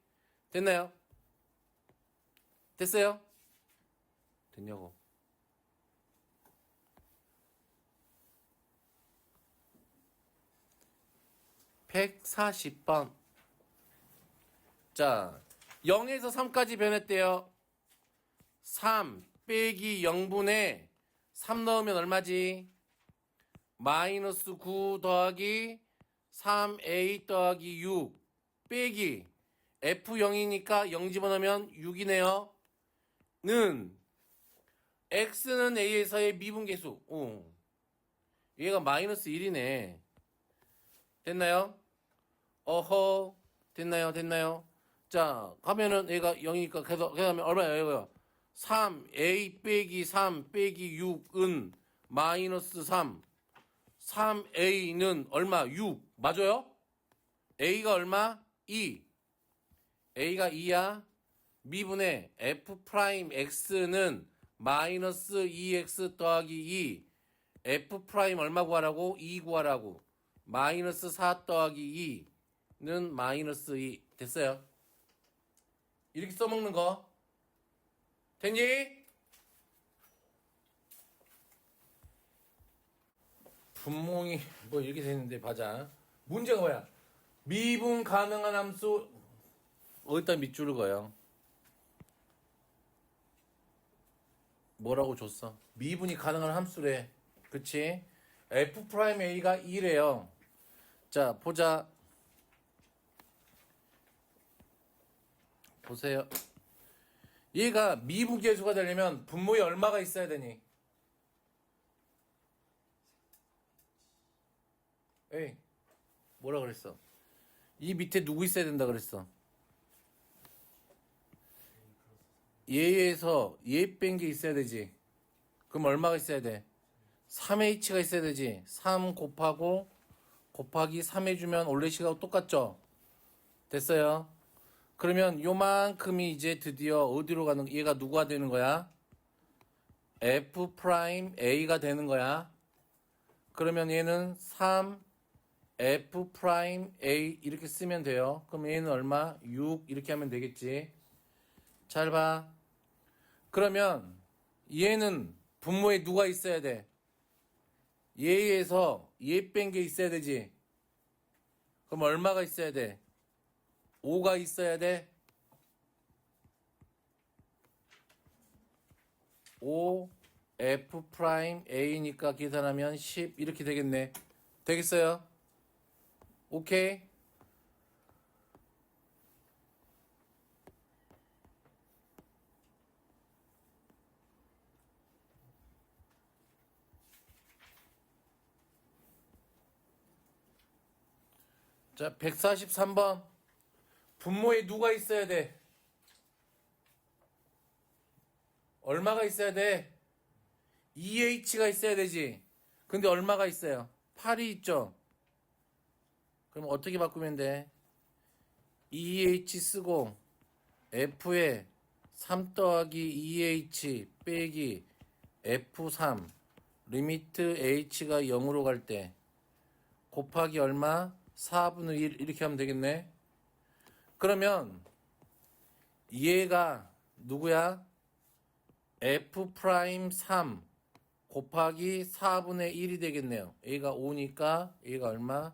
됐나요? 됐어요? 됐냐고. (140번) 자, 0에서 3까지 변했대요. 3 빼기 0분의 3 넣으면 얼마지? 마이너스 9 더하기 3a 더하기 6 빼기 f0이니까 0 집어넣으면 6이네요. 는 x는 a에서의 미분계수. 얘가 마이너스 1이네. 됐나요? 어허. 됐나요? 자, 가면은 얘가 0이니까 계산하면 얼마예요? 이거요. 3a 빼기 3 빼기 6은 마이너스 3. 3a는 얼마? 6. 맞아요? a가 얼마? 2. a가 2야. 미분의 f'x는 마이너스 2x 더하기 2. f' 얼마 구하라고? 2 구하라고. 마이너스 4 더하기 2는 마이너스 2. 됐어요? 이렇게 써먹는 거. 됐니? 분몽이 뭐 이렇게 되는데 봐자. 문제가 뭐야? 미분 가능한 함수 어디다 밑줄을 그어요? 뭐라고 줬어? 미분이 가능한 함수래. 그치? f'a가 2래요. 자, 보자. 보세요. 얘가 미분계수가 되려면 분모에 얼마가 있어야 되니? 에이, 뭐라 그랬어? 이 밑에 누구 있어야 된다 그랬어? 얘에서 얘 뺀 게 있어야 되지. 그럼 얼마가 있어야 돼? 3h가 있어야 되지. 3 곱하기 3 해주면 올레시하고 똑같죠? 됐어요? 그러면 요만큼이 이제 드디어 어디로 가는, 얘가 누가 되는 거야? f'a가 되는 거야. 그러면 얘는 3 f'a 이렇게 쓰면 돼요. 그럼 얘는 얼마? 6 이렇게 하면 되겠지. 잘 봐. 그러면 얘는 분모에 누가 있어야 돼? 얘에서 얘 뺀 게 있어야 되지. 그럼 얼마가 있어야 돼? 5가 있어야 돼. 5 f'a니까 계산하면 10 이렇게 되겠네. 되겠어요? 오케이? 자, 143번. 분모에 누가 있어야 돼? 얼마가 있어야 돼? 2h가 있어야 되지. 근데 얼마가 있어요? 8이 있죠? 그럼 어떻게 바꾸면 돼? 2h 쓰고 f에 3 더하기 2h 빼기 f3 리미트 h가 0으로 갈 때 곱하기 얼마? 4분의 1 이렇게 하면 되겠네. 그러면 얘가 누구야? f 프라임 3 곱하기 4분의 1이 되겠네요. a가 5니까 a가 얼마?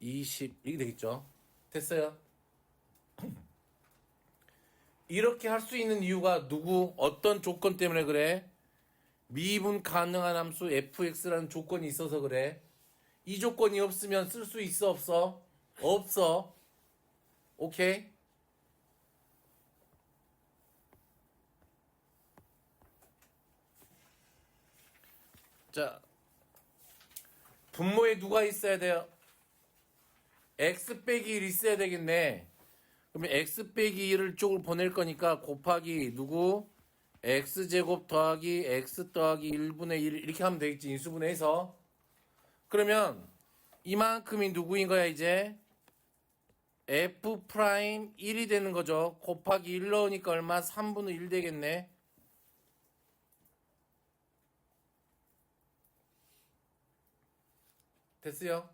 20 이게 되겠죠. 됐어요. 이렇게 할 수 있는 이유가 누구? 어떤 조건 때문에 그래? 미분 가능한 함수 fx라는 조건이 있어서 그래. 이 조건이 없으면 쓸 수 있어 없어? 없어. 오케이? 자, 분모에 누가 있어야 돼요? x 빼기 1 있어야 되겠네. 그러면 x 빼기 1을 쪽으로 보낼 거니까 곱하기 누구? x제곱 더하기 x 더하기 1분의 1 이렇게 하면 되겠지. 인수분해해서. 그러면 이만큼이 누구인 거야 이제? f 프라임 1이 되는 거죠. 곱하기 1 넣으니까 얼마? 3분의 1 되겠네. 됐어요?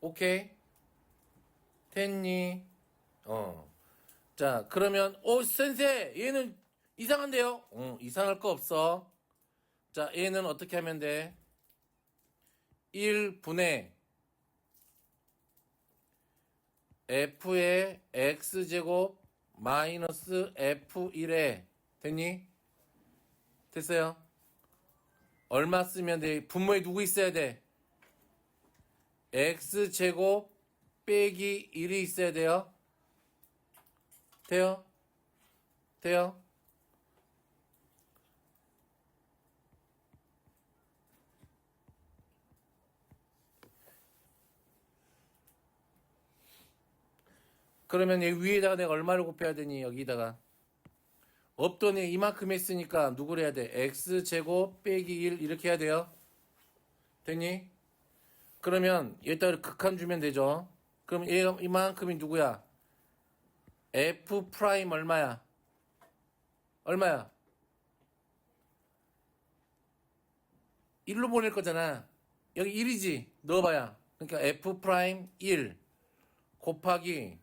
오케이? 됐니? 자, 그러면 센세 얘는 이상한데요? 이상할 거 없어. 자, 얘는 어떻게 하면 돼? 1분의 f의 x제곱 마이너스 f1에 됐니? 됐어요? 얼마 쓰면 돼? 분모에 누구 있어야 돼? x제곱 빼기 1이 있어야 돼요. 돼요? 돼요? 그러면 여기 위에다가 내가 얼마를 곱해야 되니? 여기다가 없던 애 이만큼 했으니까 누구를 해야 돼? x제곱 빼기 1 이렇게 해야 돼요. 됐니? 그러면 여기다가 극한 주면 되죠. 그럼 얘가 이만큼이 누구야? f 프라임 얼마야? 얼마야? 1로 보낼 거잖아. 여기 1이지. 넣어봐야. 그러니까 f 프라임 1 곱하기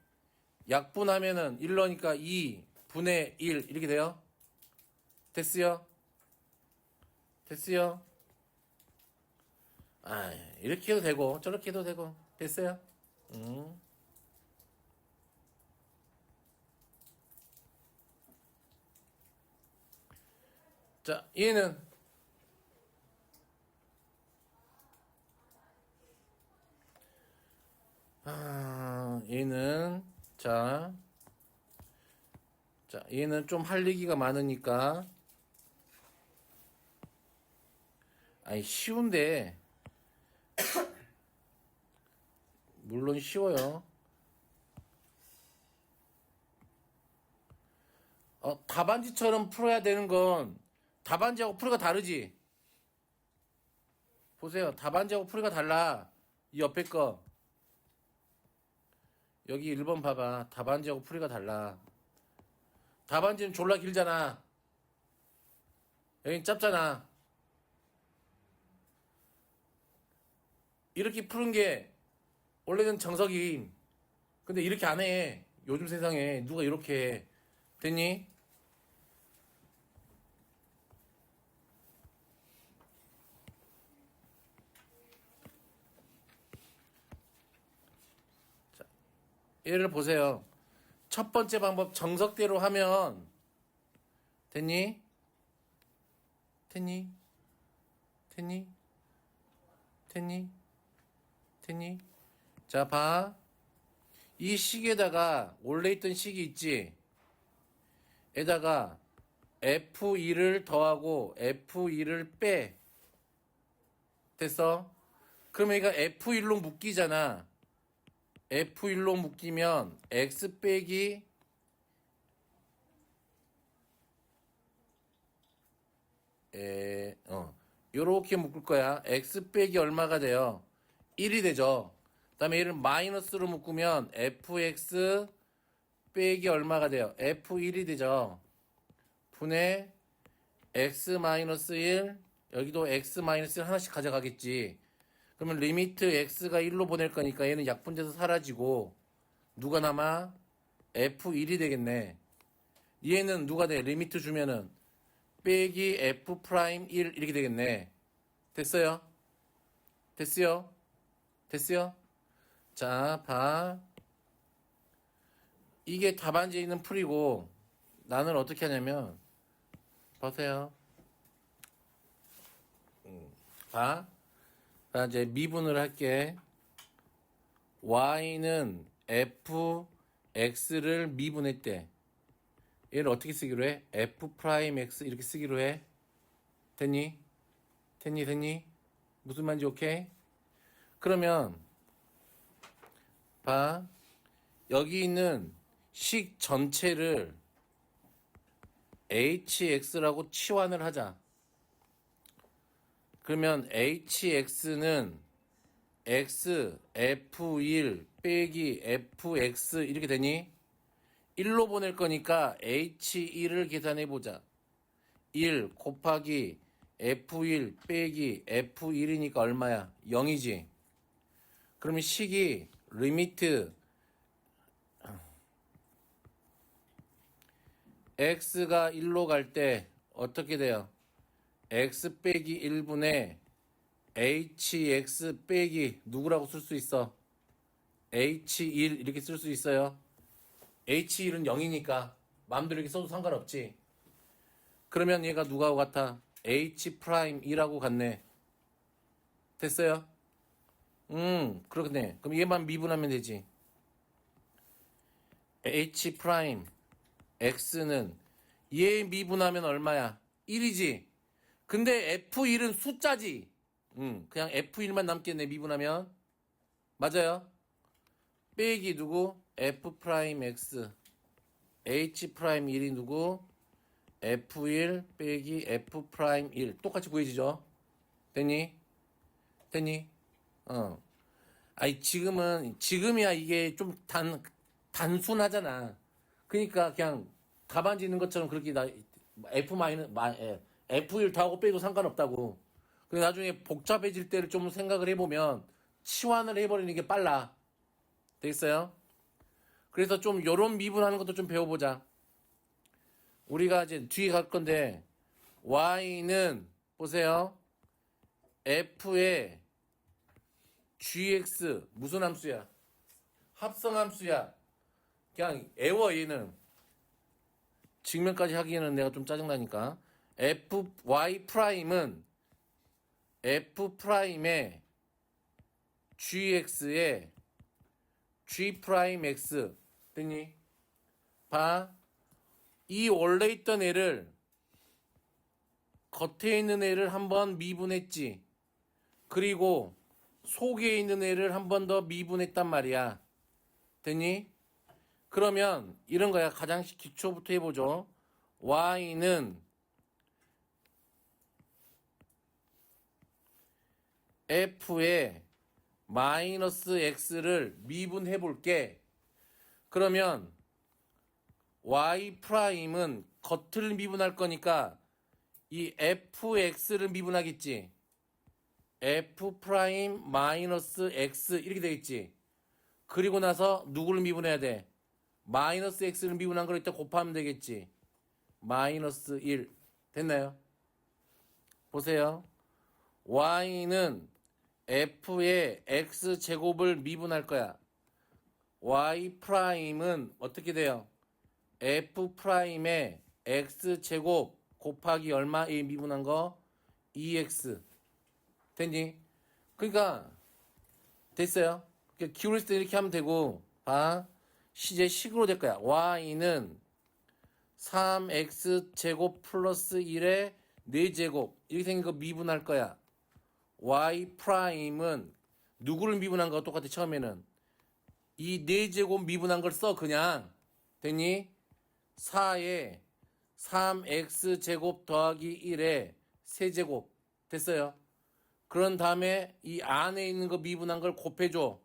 약분하면은 1 넣으니까 2 분의 1 이렇게 돼요. 됐어요? 됐어요? 아, 이렇게 해도 되고 저렇게 해도 되고 됐어요? 자, 얘는 얘는 자, 얘는 좀 할 얘기가 많으니까 아니 쉬운데 물론 쉬워요. 답안지처럼 풀어야 되는 건 답안지하고 풀이가 다르지. 보세요. 답안지하고 풀이가 달라. 이 옆에 거. 여기 1번 봐봐. 답안지하고 풀이가 달라. 답안지는 졸라 길잖아. 여긴 짧잖아. 이렇게 푸는 게 원래는 정석임. 근데 이렇게 안 해. 요즘 세상에 누가 이렇게 해. 됐니? 자, 예를 보세요. 첫 번째 방법 정석대로 하면 됐니? 됐니? 됐니? 됐니? 됐니? 자, 봐. 이 식에다가 원래 있던 식이 있지. 에다가 F2를 더하고 F2를 빼. 됐어? 그러면 얘가 F1로 묶이잖아. F1로 묶이면 X 빼기 요렇게 묶을 거야. X 빼기 얼마가 돼요? 1이 되죠. 그 다음에 얘를 마이너스로 묶으면 fx 빼기 얼마가 돼요? f1이 되죠. 분의 x 마이너스 1 여기도 x 마이너스 1 하나씩 가져가겠지. 그러면 리미트 x가 1로 보낼 거니까 얘는 약분돼서 사라지고 누가 남아? f1이 되겠네. 얘는 누가 돼? 리미트 주면은 빼기 f 프라임 1 이렇게 되겠네. 됐어요? 됐어요? 됐어요? 자, 봐. 이게 답안지에 있는 풀이고 나는 어떻게 하냐면 보세요. 봐. 자, 이제 미분을 할게. y는 f x를 미분했대. 얘를 어떻게 쓰기로 해? f 프라임 x 이렇게 쓰기로 해. 됐니? 됐니? 무슨 말인지 오케이? 그러면 봐. 여기 있는 식 전체를 hx라고 치환을 하자. 그러면 hx는 x f1 빼기 fx 이렇게 되니? 1로 보낼 거니까 h1을 계산해 보자. 1 곱하기 f1 빼기 f1이니까 얼마야? 0이지. 그러면 식이 리미트 x가 1로 갈 때 어떻게 돼요? x 빼기 1분의 hx 빼기 누구라고 쓸 수 있어? h1 이렇게 쓸 수 있어요. h1은 0이니까 마음대로 이렇게 써도 상관없지. 그러면 얘가 누가하고 같아? h 프라임 2라고 같네. 됐어요? 그렇네. 그럼 얘만 미분하면 되지. h 프라임 x는 얘 미분하면 얼마야? 1이지. 근데 f1은 숫자지. 그냥 f1만 남겠네 미분하면. 맞아요? 빼기 누구? f 프라임 x h 프라임 1이 누구? f1 빼기 f 프라임 1 똑같이 구해지죠? 됐니? 아니 지금이야 이게 좀 단순하잖아. 그러니까 그냥 답안지 있는 것처럼 그렇게 f f1 더하고 빼도 상관없다고. 근데 나중에 복잡해질 때를 좀 생각을 해보면 치환을 해버리는 게 빨라. 되겠어요? 그래서 좀 요런 미분하는 것도 좀 배워보자. 우리가 이제 뒤에 갈 건데 y는 보세요. f의 gx 무슨 함수야? 합성함수야. 그냥 애워 얘는. 직면까지 하기에는 내가 좀 짜증나니까. y 프라임은 f 프라임의 gx의 g 프라임 x 됐니? 봐. 이 원래 있던 애를 겉에 있는 애를 한번 미분했지. 그리고 속에 있는 애를 한 번 더 미분했단 말이야. 됐니? 그러면 이런 거야. 가장 기초부터 해보죠. y는 f의 마이너스 x를 미분해 볼게. 그러면 y 프라임은 겉을 미분할 거니까 이 fx를 미분하겠지. f 프라임 마이너스 x 이렇게 되겠지. 그리고 나서 누구를 미분해야 돼? 마이너스 x를 미분한 걸 일단 곱하면 되겠지. 마이너스 1 됐나요? 보세요. y는 f의 x제곱을 미분할 거야. y 프라임은 어떻게 돼요? f 프라임의 x제곱 곱하기 얼마에 미분한 거? 2x 됐니? 그러니까 됐어요. 그러니까 기울일 때 이렇게 하면 되고 봐. 이제 식으로 될 거야. y는 3x 제곱 플러스 1의 4제곱 이렇게 생긴 거 미분할 거야. y 프라임은 누구를 미분한 거 똑같아. 처음에는 이 4제곱 미분한 걸 써. 그냥 됐니? 4에 3x 제곱 더하기 1에 세제곱 됐어요. 그런 다음에 이 안에 있는 거 미분한 걸 곱해줘.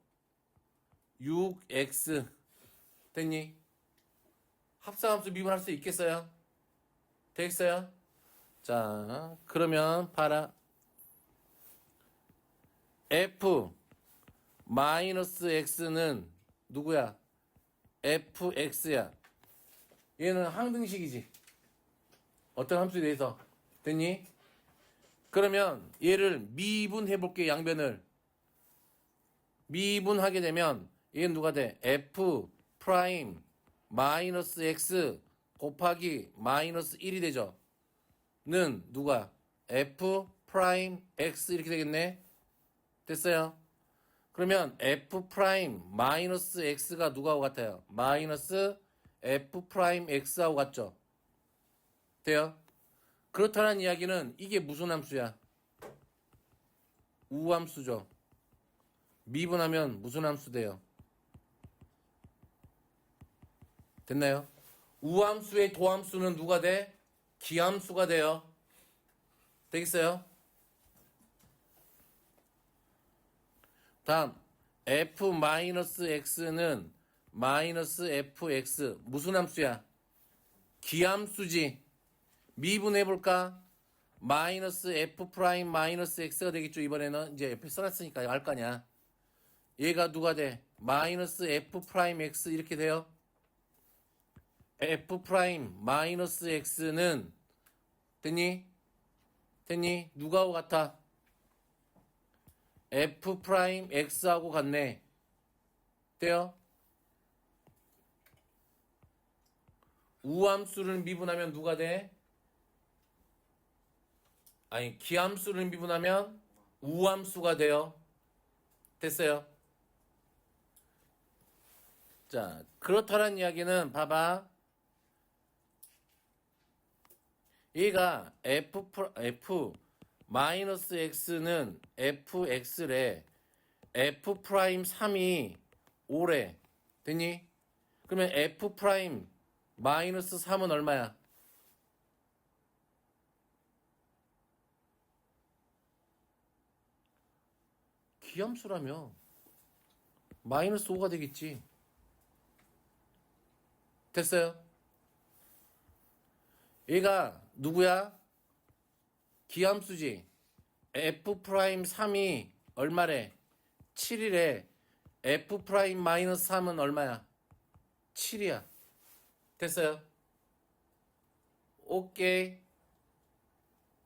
6x 됐니? 합성함수 미분할 수 있겠어요? 되겠어요? 자, 그러면 봐라. f 마이너스 x는 누구야? fx야. 얘는 항등식이지. 어떤 함수에 대해서. 됐니? 그러면 얘를 미분해볼게, 양변을. 미분하게 되면 얘는 누가 돼? f 프라임 마이너스 x 곱하기 마이너스 1이 되죠. 는 누가? f 프라임 x 이렇게 되겠네. 됐어요? 그러면 f 프라임 마이너스 x가 누가하고 같아요? 마이너스 f 프라임 x하고 같죠? 돼요? 그렇다는 이야기는 이게 무슨 함수야? 우함수죠. 미분하면 무슨 함수 돼요? 됐나요? 우함수의 도함수는 누가 돼? 기함수가 돼요. 되겠어요? 다음 f-x는 마이너스 fx 무슨 함수야? 기함수지. 미분해볼까? 마이너스 f 프라임 마이너스 x가 되겠죠. 이번에는 이제 옆에 써놨으니까 알 거 아니야. 얘가 누가 돼? 마이너스 f 프라임 x 이렇게 돼요. f 프라임 마이너스 x는 됐니? 됐니? 누가하고 같아? f 프라임 x하고 같네. 돼요? 우함수를 미분하면 누가 돼? 아니, 기함수를 미분하면 우함수가 돼요. 됐어요? 자, 그렇다는 이야기는 봐봐. 얘가 f 마이너스 x는 fx래. f 프라임 3이 5래. 됐니? 그러면 f 프라임 마이너스 3은 얼마야? 기함수라며 마이너스 5가 되겠지. 됐어요? 얘가 누구야? 기함수지. f 프라임 3이 얼마래? 7이래. f 프라임 마이너스 3은 얼마야? 7이야. 됐어요? 오케이.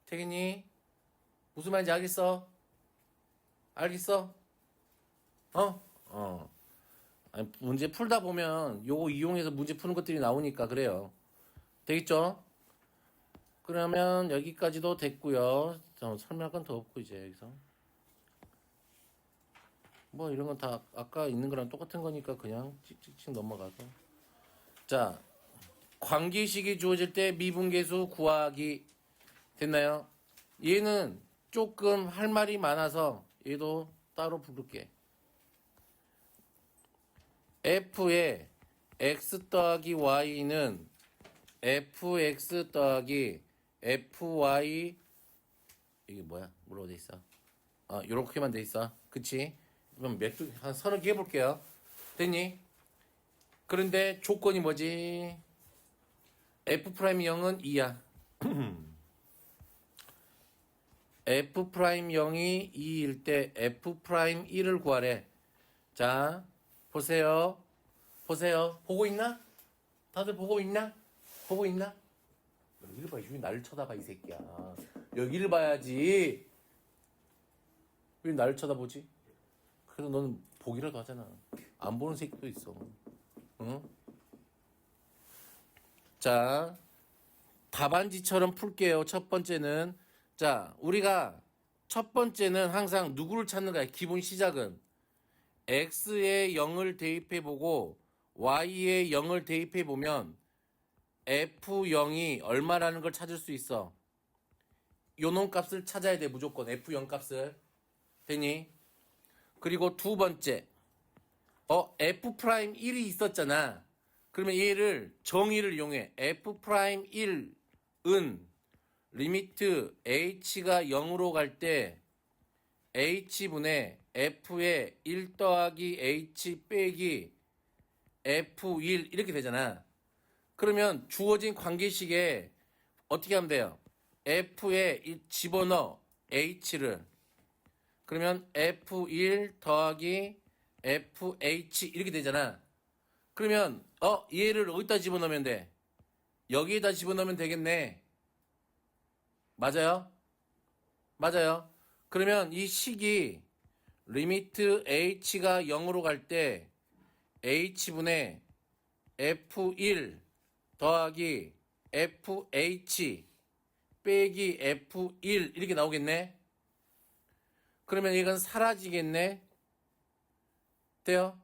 되겠니? 무슨 말인지 알겠어? 알겠어? 아니, 문제 풀다 보면 요거 이용해서 문제 푸는 것들이 나오니까 그래요. 되겠죠? 그러면 여기까지도 됐고요. 설명할 건 더 없고 이제 여기서 뭐 이런 건 다 아까 있는 거랑 똑같은 거니까 그냥 찍찍찍 넘어가서. 자, 관계식이 주어질 때 미분계수 구하기. 됐나요? 얘는 조금 할 말이 많아서 얘도 따로 부를게. f의 x 더하기 y는 fx 더하기 fy 이게 뭐야? 뭐라고 돼 있어? 요렇게만 돼 있어. 그치? 그럼 한 서너 개 해볼게요. 됐니? 그런데 조건이 뭐지? f'0은 2야. f'0이 2일 때 f'1을 구하래. 자, 보세요. 보세요. 보고 있나? 다들 보고 있나? 보고 있나? 여기를 봐. 왜 나를 쳐다봐, 이 새끼야. 여기를 봐야지. 왜 나를 쳐다보지? 그래도 너는 보기라도 하잖아. 안 보는 새끼도 있어. 응? 자, 답안지처럼 풀게요. 첫 번째는. 자, 우리가 첫 번째는 항상 누구를 찾는 거야? 기본 시작은. x에 0을 대입해보고 y에 0을 대입해보면 f0이 얼마라는 걸 찾을 수 있어. 요놈 값을 찾아야 돼. 무조건 f0 값을. 되니? 그리고 두 번째 f'1이 있었잖아. 그러면 얘를 정의를 이용해. f'1은 리미트 h가 0으로 갈 때 h분의 f의 1 더하기 h 빼기 f1 이렇게 되잖아. 그러면 주어진 관계식에 어떻게 하면 돼요? f에 집어넣어 h를. 그러면 f1 더하기 fh 이렇게 되잖아. 그러면 얘를 어디다 집어넣으면 돼? 여기에다 집어넣으면 되겠네. 맞아요? 맞아요. 그러면 이 식이 리미트 h가 0으로 갈 때 h분의 f1 더하기 fh 빼기 f1 이렇게 나오겠네. 그러면 이건 사라지겠네. 돼요?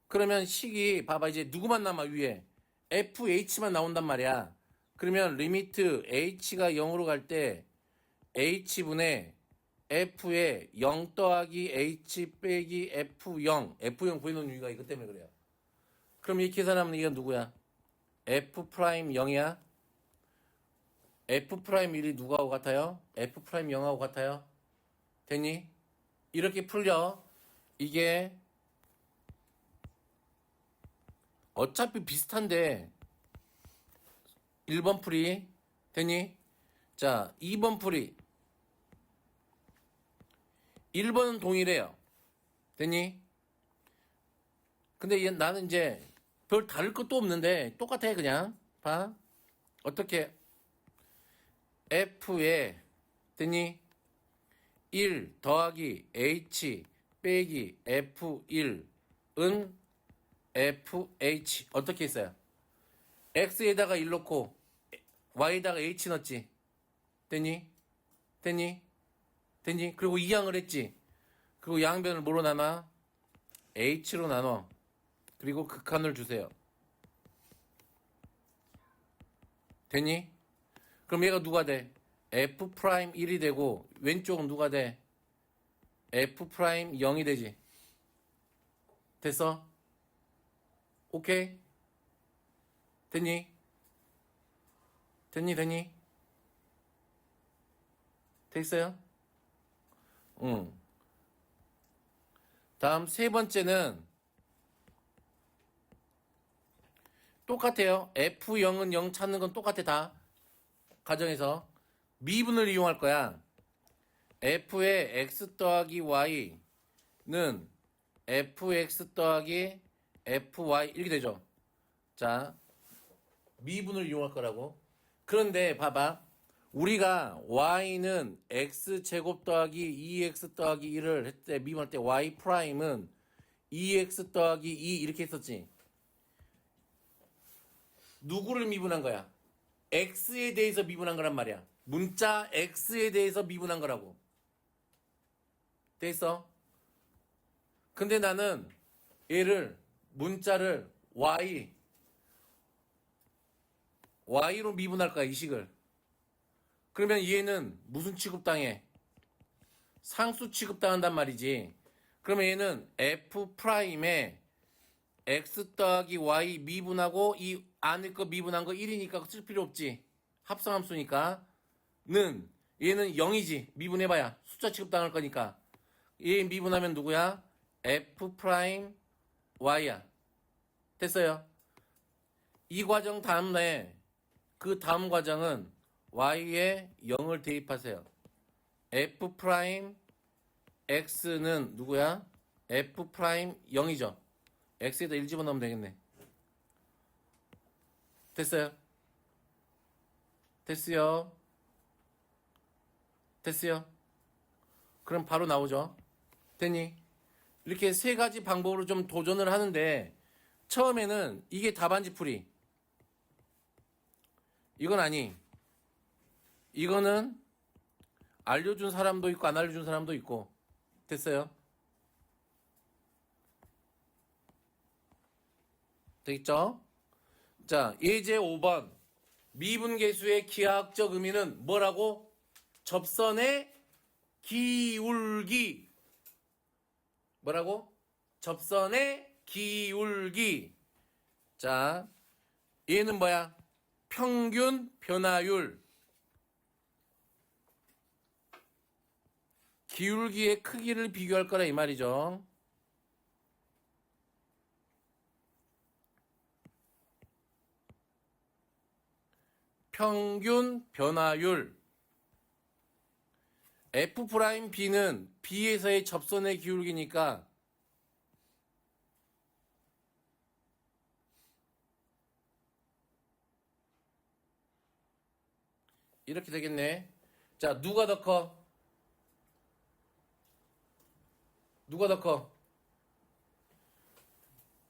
그러면 식이 봐봐 이제 누구만 남아 위에 fh만 나온단 말이야. 그러면 리미트 h가 0으로 갈 때 h분의 f에 0 더하기 h 빼기 f0 구해놓은 이유가 이것 때문에 그래요. 그럼 이렇게 계산하면 이건 누구야? f'0이야. f'1이 누구하고 같아요? f'0하고 같아요? 됐니? 이렇게 풀려. 이게 어차피 비슷한데 1번 풀이 됐니? 자 2번 풀이 1번은 동일해요. 됐니? 근데 나는 이제 별 다를 것도 없는데 똑같아 그냥 봐. 어떻게 F에 됐니? 1 더하기 H 빼기 F1은 FH 어떻게 했어요? X에다가 1 넣고 Y에다가 H 넣었지. 됐니? 됐니? 됐니? 그리고 이항을 했지. 그리고 양변을 뭐로 나눠? H로 나눠. 그리고 극한을 주세요. 됐니? 그럼 얘가 누가 돼? F'1이 되고 왼쪽은 누가 돼? F'0이 되지. 됐어? 오케이? 됐니? 됐니? 됐니? 됐어요? 응. 다음 세 번째는 똑같아요. F0은 0 찾는 건 똑같아 다. 가정에서 미분을 이용할 거야. F의 X 더하기 Y는 FX 더하기 FY 이렇게 되죠. 자, 미분을 이용할 거라고. 그런데 봐봐. 우리가 Y는 X제곱 더하기 2X 더하기 1을 했을 때 미분할 때 Y 프라임은 2X 더하기 2 이렇게 했었지. 누구를 미분한 거야? X에 대해서 미분한 거란 말이야. 문자 X에 대해서 미분한 거라고. 됐어? 근데 나는 얘를 문자를 Y로 미분할 거야, 이 식을. 그러면 얘는 무슨 취급당해? 상수 취급당한단 말이지. 그러면 얘는 F'에 X 더하기 Y 미분하고 이 안에 거 미분한 거 1이니까 쓸 필요 없지. 합성함수니까. 얘는 0이지. 미분해봐야. 숫자 취급당할 거니까. 얘 미분하면 누구야? F'Y야. 됐어요. 이 과정 다음에 그 다음 과정은 Y에 0을 대입하세요. F'X는 누구야? F'0이죠. X에다 1 집어넣으면 되겠네. 됐어요? 됐어요? 됐어요? 그럼 바로 나오죠. 됐니? 이렇게 세 가지 방법으로 좀 도전을 하는데 처음에는 이게 답안지 풀이. 이건 아니. 이거는 알려준 사람도 있고 안 알려준 사람도 있고. 됐어요? 되겠죠? 자, 예제 5번. 미분계수의 기하학적 의미는 뭐라고? 접선의 기울기. 뭐라고? 접선의 기울기. 자, 얘는 뭐야? 평균 변화율. 기울기의 크기를 비교할 거라 이 말이죠. 평균 변화율. F'B는 B에서의 접선의 기울기니까 이렇게 되겠네. 자, 누가 더 커? 누가 더 커?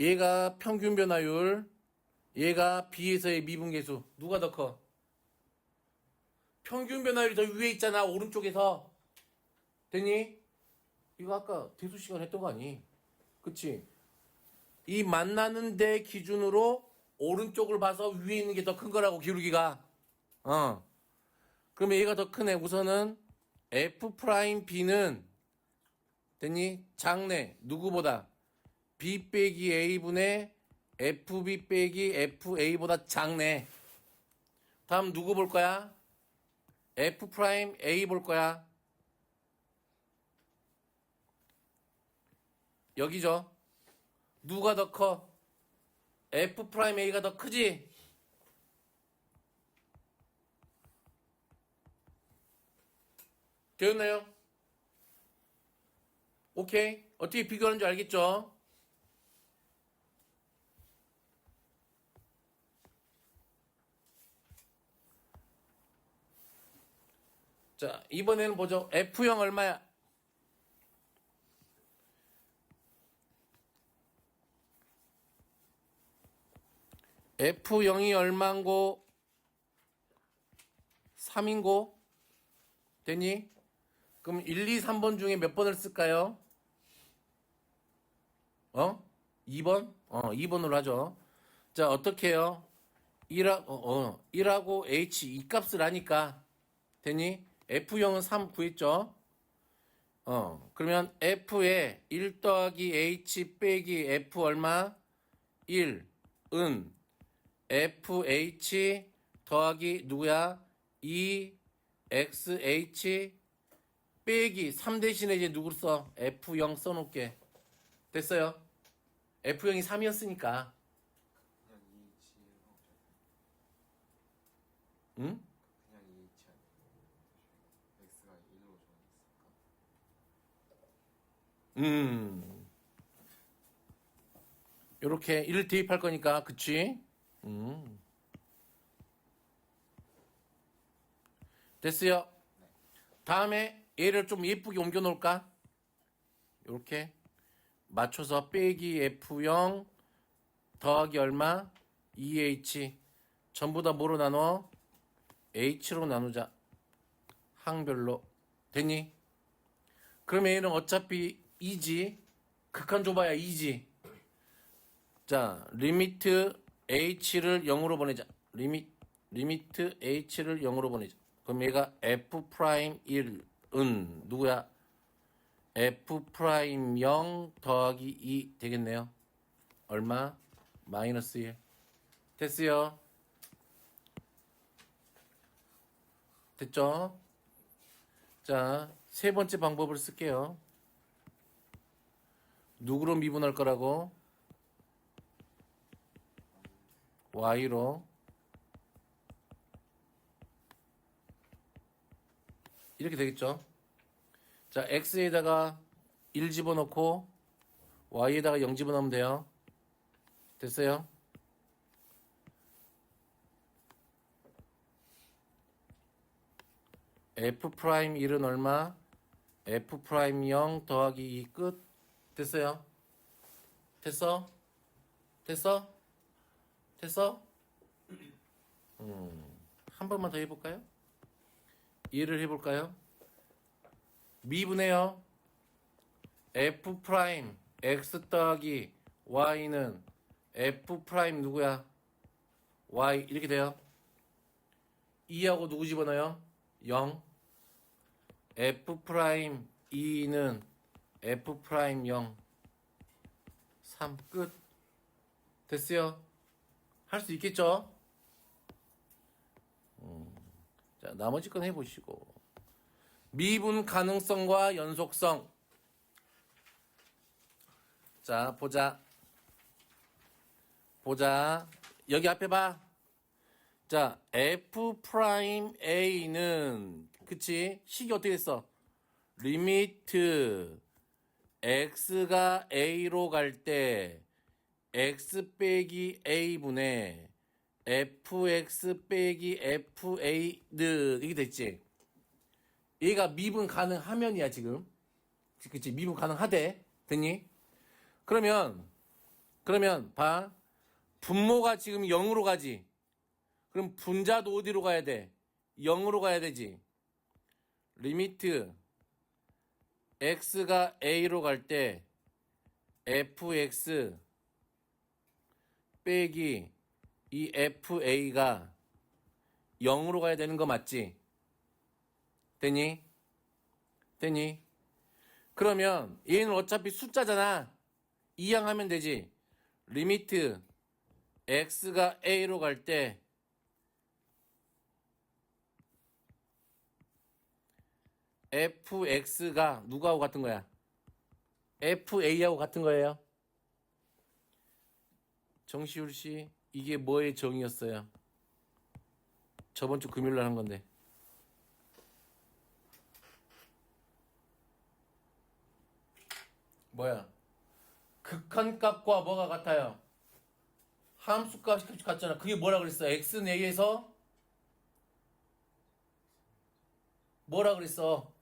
얘가 평균 변화율, 얘가 B에서의 미분계수. 누가 더 커? 평균 변화율이 더 위에 있잖아, 오른쪽에서. 됐니? 이거 아까 대수 시간 했던 거 아니? 그치? 이 만나는 데 기준으로 오른쪽을 봐서 위에 있는 게 더 큰 거라고, 기울기가. 그러면 얘가 더 크네. 우선은 F'B는 됐니? 작네. 누구보다? B 빼기 A분의 FB 빼기 FA보다 작네. 다음 누구 볼 거야? F'A 볼 거야. 여기죠. 누가 더 커? F'A가 더 크지? 되었나요? 오케이. 어떻게 비교하는 줄 알겠죠? 자, 이번에는 보죠. F형 얼마야? F0이 얼마인고? 3인고? 됐니? 그럼 1, 2, 3번 중에 몇 번을 쓸까요? 2번? 2번으로 하죠. 자, 어떻게 해요? 1하고 H 이 값을 아니까 됐니? F형은 3 구했죠? 그러면 F에 1 더하기 H 빼기 F 얼마? 1, 은 FH 더하기 누구야? 2XH 빼기 3 대신에 이제 누구를 써? F0 써놓을게. 됐어요? F형이 3이었으니까. 그냥 EH로 응? 그냥 EH 아니고 X가 1로 정했을까? 요렇게 1을 대입할 거니까, 그치? 됐어요? 다음에 얘를 좀 예쁘게 옮겨 놓을까? 요렇게. 맞춰서 빼기 F0 더하기 얼마? 2H. 전부 다 뭐로 나눠? H로 나누자. 항별로. 됐니? 그러면 얘는 어차피 2지. 극한 좁아야 2지. 자, 리미트 H를 0으로 보내자. 리미트 H를 0으로 보내자. 그럼 얘가 F'1은 누구야? F'0 더하기 2 되겠네요. 얼마? 마이너스 1. 됐어요. 됐죠? 자, 세 번째 방법을 쓸게요. 누구로 미분할 거라고? Y로. 이렇게 되겠죠? 자, X에다가 1 집어넣고 Y에다가 0 집어넣으면 돼요. 됐어요? F'1은 얼마? F'0 더하기 2 끝. 됐어요? 됐어? 됐어? 됐어? 한 번만 더 해볼까요? 이해를 해볼까요? 미분해요. F' X 더하기 Y는 F' 누구야? Y 이렇게 돼요. 2하고 누구 집어넣어요? 0. F' 2는 F' 0. 3 끝. 됐어요? 할 수 있겠죠? 자, 나머지 건 해보시고. 미분 가능성과 연속성. 자, 보자. 여기 앞에 봐. 자, F'A는, 그치? 식이 어떻게 됐어? 리미트, X가 A로 갈 때, X 빼기 A분의 fx 빼기 fa 이게 됐지. 얘가 미분 가능하면이야 지금. 그치? 미분 가능하대. 됐니? 그러면 봐. 분모가 지금 0으로 가지. 그럼 분자도 어디로 가야 돼? 0으로 가야 되지. 리미트 x가 a로 갈 때 fx 빼기 이 fa가 0으로 가야 되는 거 맞지? 됐니? 그러면 얘는 어차피 숫자잖아. 이항하면 되지. 리미트 x가 a로 갈 때 fx가 누구하고 같은 거야? fa하고 같은 거예요. 정시울 씨, 이게 뭐의 정의였어요? 저번 주 금요일 날 한 건데. 뭐야? 극한값과 뭐가 같아요? 함수값이 같잖아. 그게 뭐라 그랬어? x는 a에서 뭐라 그랬어?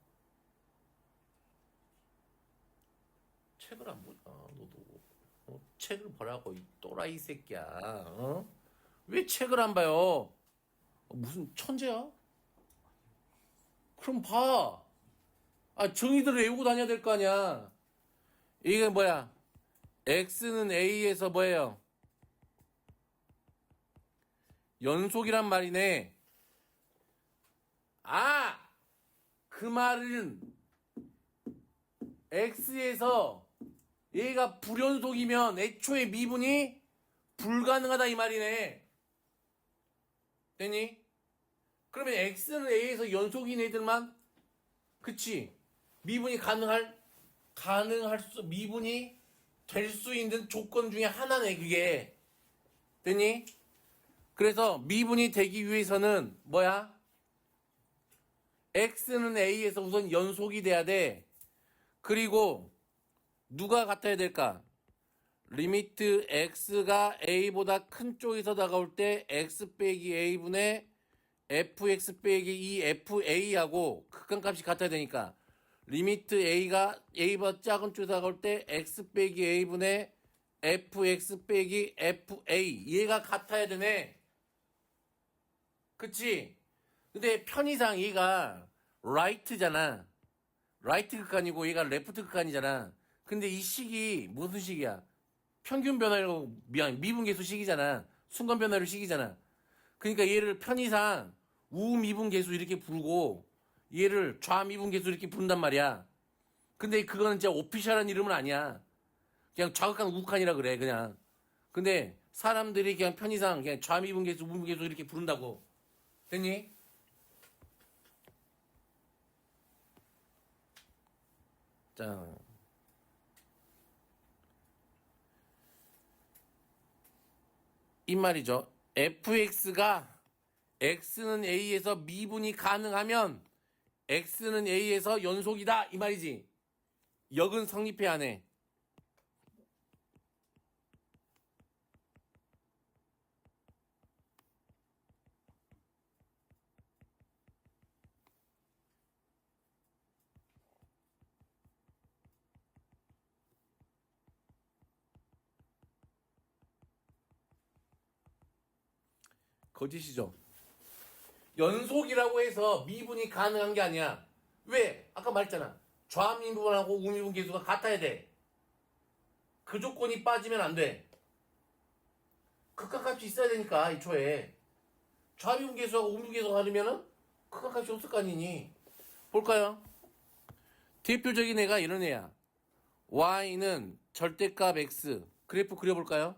책을 안 보냐, 너도. 책을 보라고, 이 또라이 새끼야. 왜 책을 안 봐요? 무슨 천재야? 그럼 봐. 정의들을 외우고 다녀야 될 거 아니야. 이게 뭐야? x는 a에서 뭐예요? 연속이란 말이네. 그 말은 x에서 얘가 불연속이면 애초에 미분이 불가능하다 이 말이네. 됐니? 그러면 x는 a에서 연속인 애들만, 그치? 미분이 미분이 될 수 있는 조건 중에 하나네, 그게. 됐니? 그래서 미분이 되기 위해서는 뭐야? x는 a에서 우선 연속이 돼야 돼. 그리고 누가 같아야 될까? 리미트 x가 a보다 큰 쪽에서 다가올 때 x 빼기 a분의 fx 빼기 이 fa하고 극한값이 같아야 되니까 리미트 a가 a보다 작은 쪽에서 다가올 때 x 빼기 a분의 fx 빼기 fa 얘가 같아야 되네. 그치? 근데 편의상 얘가 right잖아. right 극한이고 얘가 left 극한이잖아. 근데 이 식이 무슨 식이야? 평균 변화율, 미분계수 식이잖아. 순간 변화율 식이잖아. 그러니까 얘를 편의상 우미분계수 이렇게 부르고 얘를 좌미분계수 이렇게 부른단 말이야. 근데 그거는 진짜 오피셜한 이름은 아니야. 그냥 좌극한 우극한이라 그래, 그냥. 근데 사람들이 그냥 편의상 그냥 좌미분계수, 우미분계수 이렇게 부른다고. 됐니? 자. 이 말이죠. fx가 x는 a에서 미분이 가능하면 x는 a에서 연속이다 이 말이지. 역은 성립해야 하네. 거짓이죠. 연속이라고 해서 미분이 가능한 게 아니야. 왜? 아까 말했잖아. 좌미분하고 우미분 계수가 같아야 돼. 그 조건이 빠지면 안 돼. 극한값이 있어야 되니까 애초에. 좌미분 계수하고 우미분 계수가 다르면은 극한값이 없을 거 아니니. 볼까요? 대표적인 애가 이런 애야. y는 절대값 x. 그래프 그려볼까요?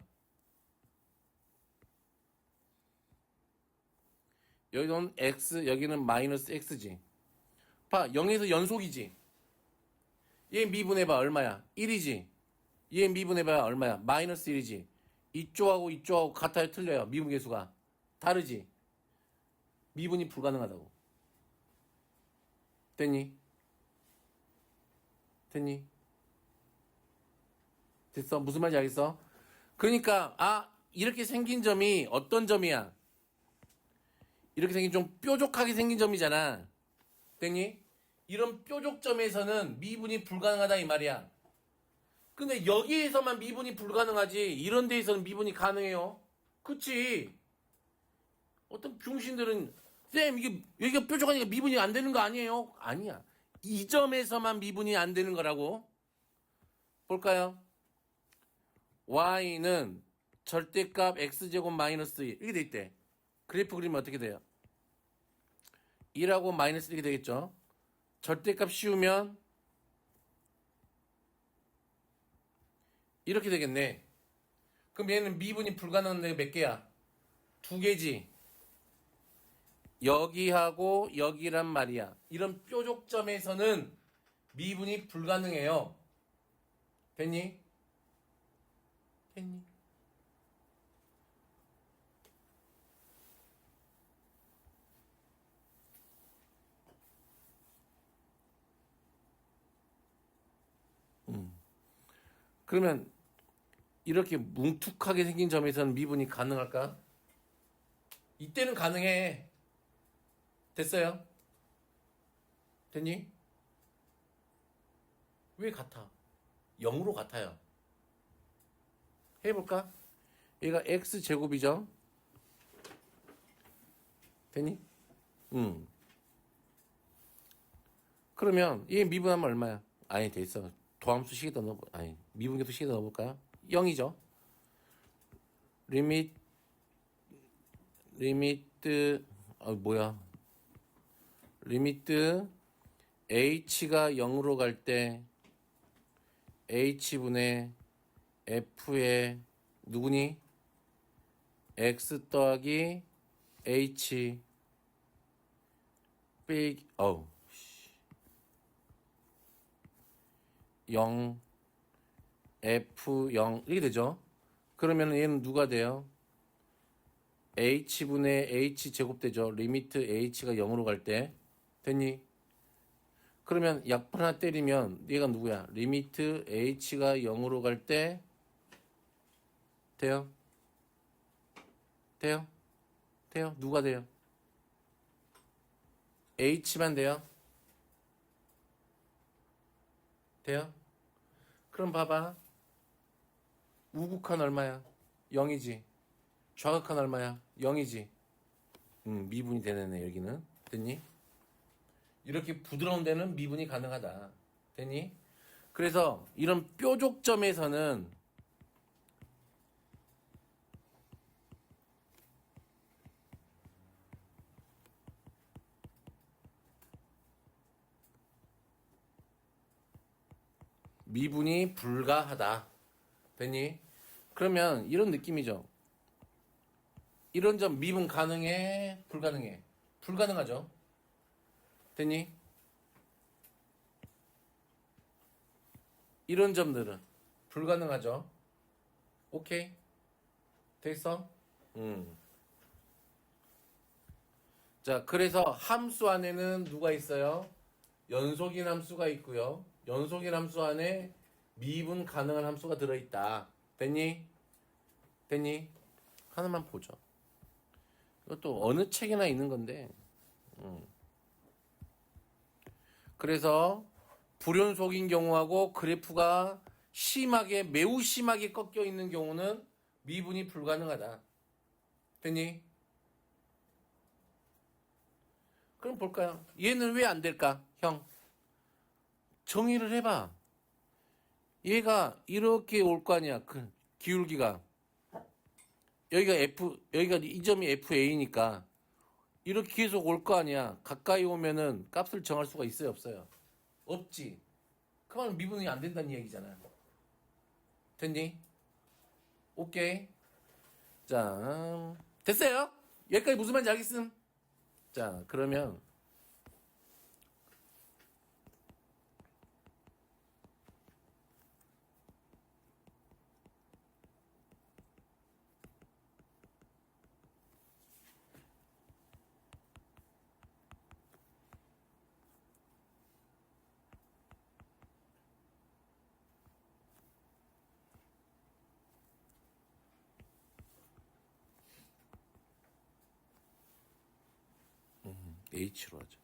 여기는 x, 여기는 마이너스 x지. 봐, 0에서 연속이지. 얘 미분해봐, 얼마야? 1이지. 얘 미분해봐, 얼마야? 마이너스 1이지. 이쪽하고 이쪽하고 같아요, 틀려요? 미분계수가. 다르지? 미분이 불가능하다고. 됐니? 됐어? 무슨 말인지 알겠어? 그러니까, 이렇게 생긴 점이 어떤 점이야? 이렇게 생긴 좀 뾰족하게 생긴 점이잖아. 됐니? 이런 뾰족점에서는 미분이 불가능하다 이 말이야. 근데 여기에서만 미분이 불가능하지 이런 데에서는 미분이 가능해요. 그치? 어떤 병신들은 쌤 이게 여기가 뾰족하니까 미분이 안 되는 거 아니에요? 아니야. 이 점에서만 미분이 안 되는 거라고. 볼까요? y는 절대값 x제곱 마이너스 2 이렇게 돼 있대. 그래프 그리면 어떻게 돼요? 1하고 마이너스 이렇게 되겠죠. 절대값 씌우면 이렇게 되겠네. 그럼 얘는 미분이 불가능한 데가 몇 개야? 두 개지. 여기하고 여기란 말이야. 이런 뾰족점에서는 미분이 불가능해요. 됐니? 됐니? 그러면 이렇게 뭉툭하게 생긴 점에서는 미분이 가능할까? 이때는 가능해. 됐어요? 됐니? 왜 같아? 0으로 같아요. 해볼까? 얘가 x제곱이죠? 됐니? 그러면 얘 미분하면 얼마야? 아니 됐어. 도함수 식에다 넣어. 아니 미분계수 식에다 넣어볼까요? 0이죠. 리미트 뭐야? 리미트 h가 0으로 갈 때 h분의 f의 누구니? x 더하기 h 빼기 0 f0 이렇게 되죠. 그러면 얘는 누가 돼요? h분의 h 제곱 되죠. 리미트 h가 0으로 갈 때 됐니? 그러면 약분 하나 때리면 얘가 누구야? 리미트 h가 0으로 갈 때 돼요? 돼요? 돼요? 누가 돼요? h만 돼요? 돼요? 그럼 봐봐. 우극한 얼마야? 0이지. 좌극한 얼마야? 0이지. 미분이 되네 여기는. 됐니? 이렇게 부드러운 데는 미분이 가능하다. 됐니? 그래서 이런 뾰족점에서는 미분이 불가하다. 됐니? 그러면 이런 느낌이죠. 이런 점 미분 가능해? 불가능해? 불가능하죠. 됐니? 이런 점들은 불가능하죠. 오케이? 됐어? 자, 그래서 함수 안에는 누가 있어요? 연속인 함수가 있고요. 연속인 함수 안에 미분 가능한 함수가 들어있다. 됐니? 됐니? 하나만 보죠. 이것도 어느 책에나 있는 건데. 그래서 불연속인 경우하고 그래프가 심하게 매우 심하게 꺾여 있는 경우는 미분이 불가능하다. 됐니? 그럼 볼까요? 얘는 왜 안 될까? 형 정의를 해봐. 얘가 이렇게 올 거 아니야. 그 기울기가 여기가 이 점이 FA니까 이렇게 계속 올 거 아니야. 가까이 오면은 값을 정할 수가 있어요, 없어요? 없지. 그러면 미분이 안 된다는 얘기잖아. 됐니? 오케이. 자, 됐어요? 여기까지 무슨 말인지 알겠음? 자, 그러면 H로 하자.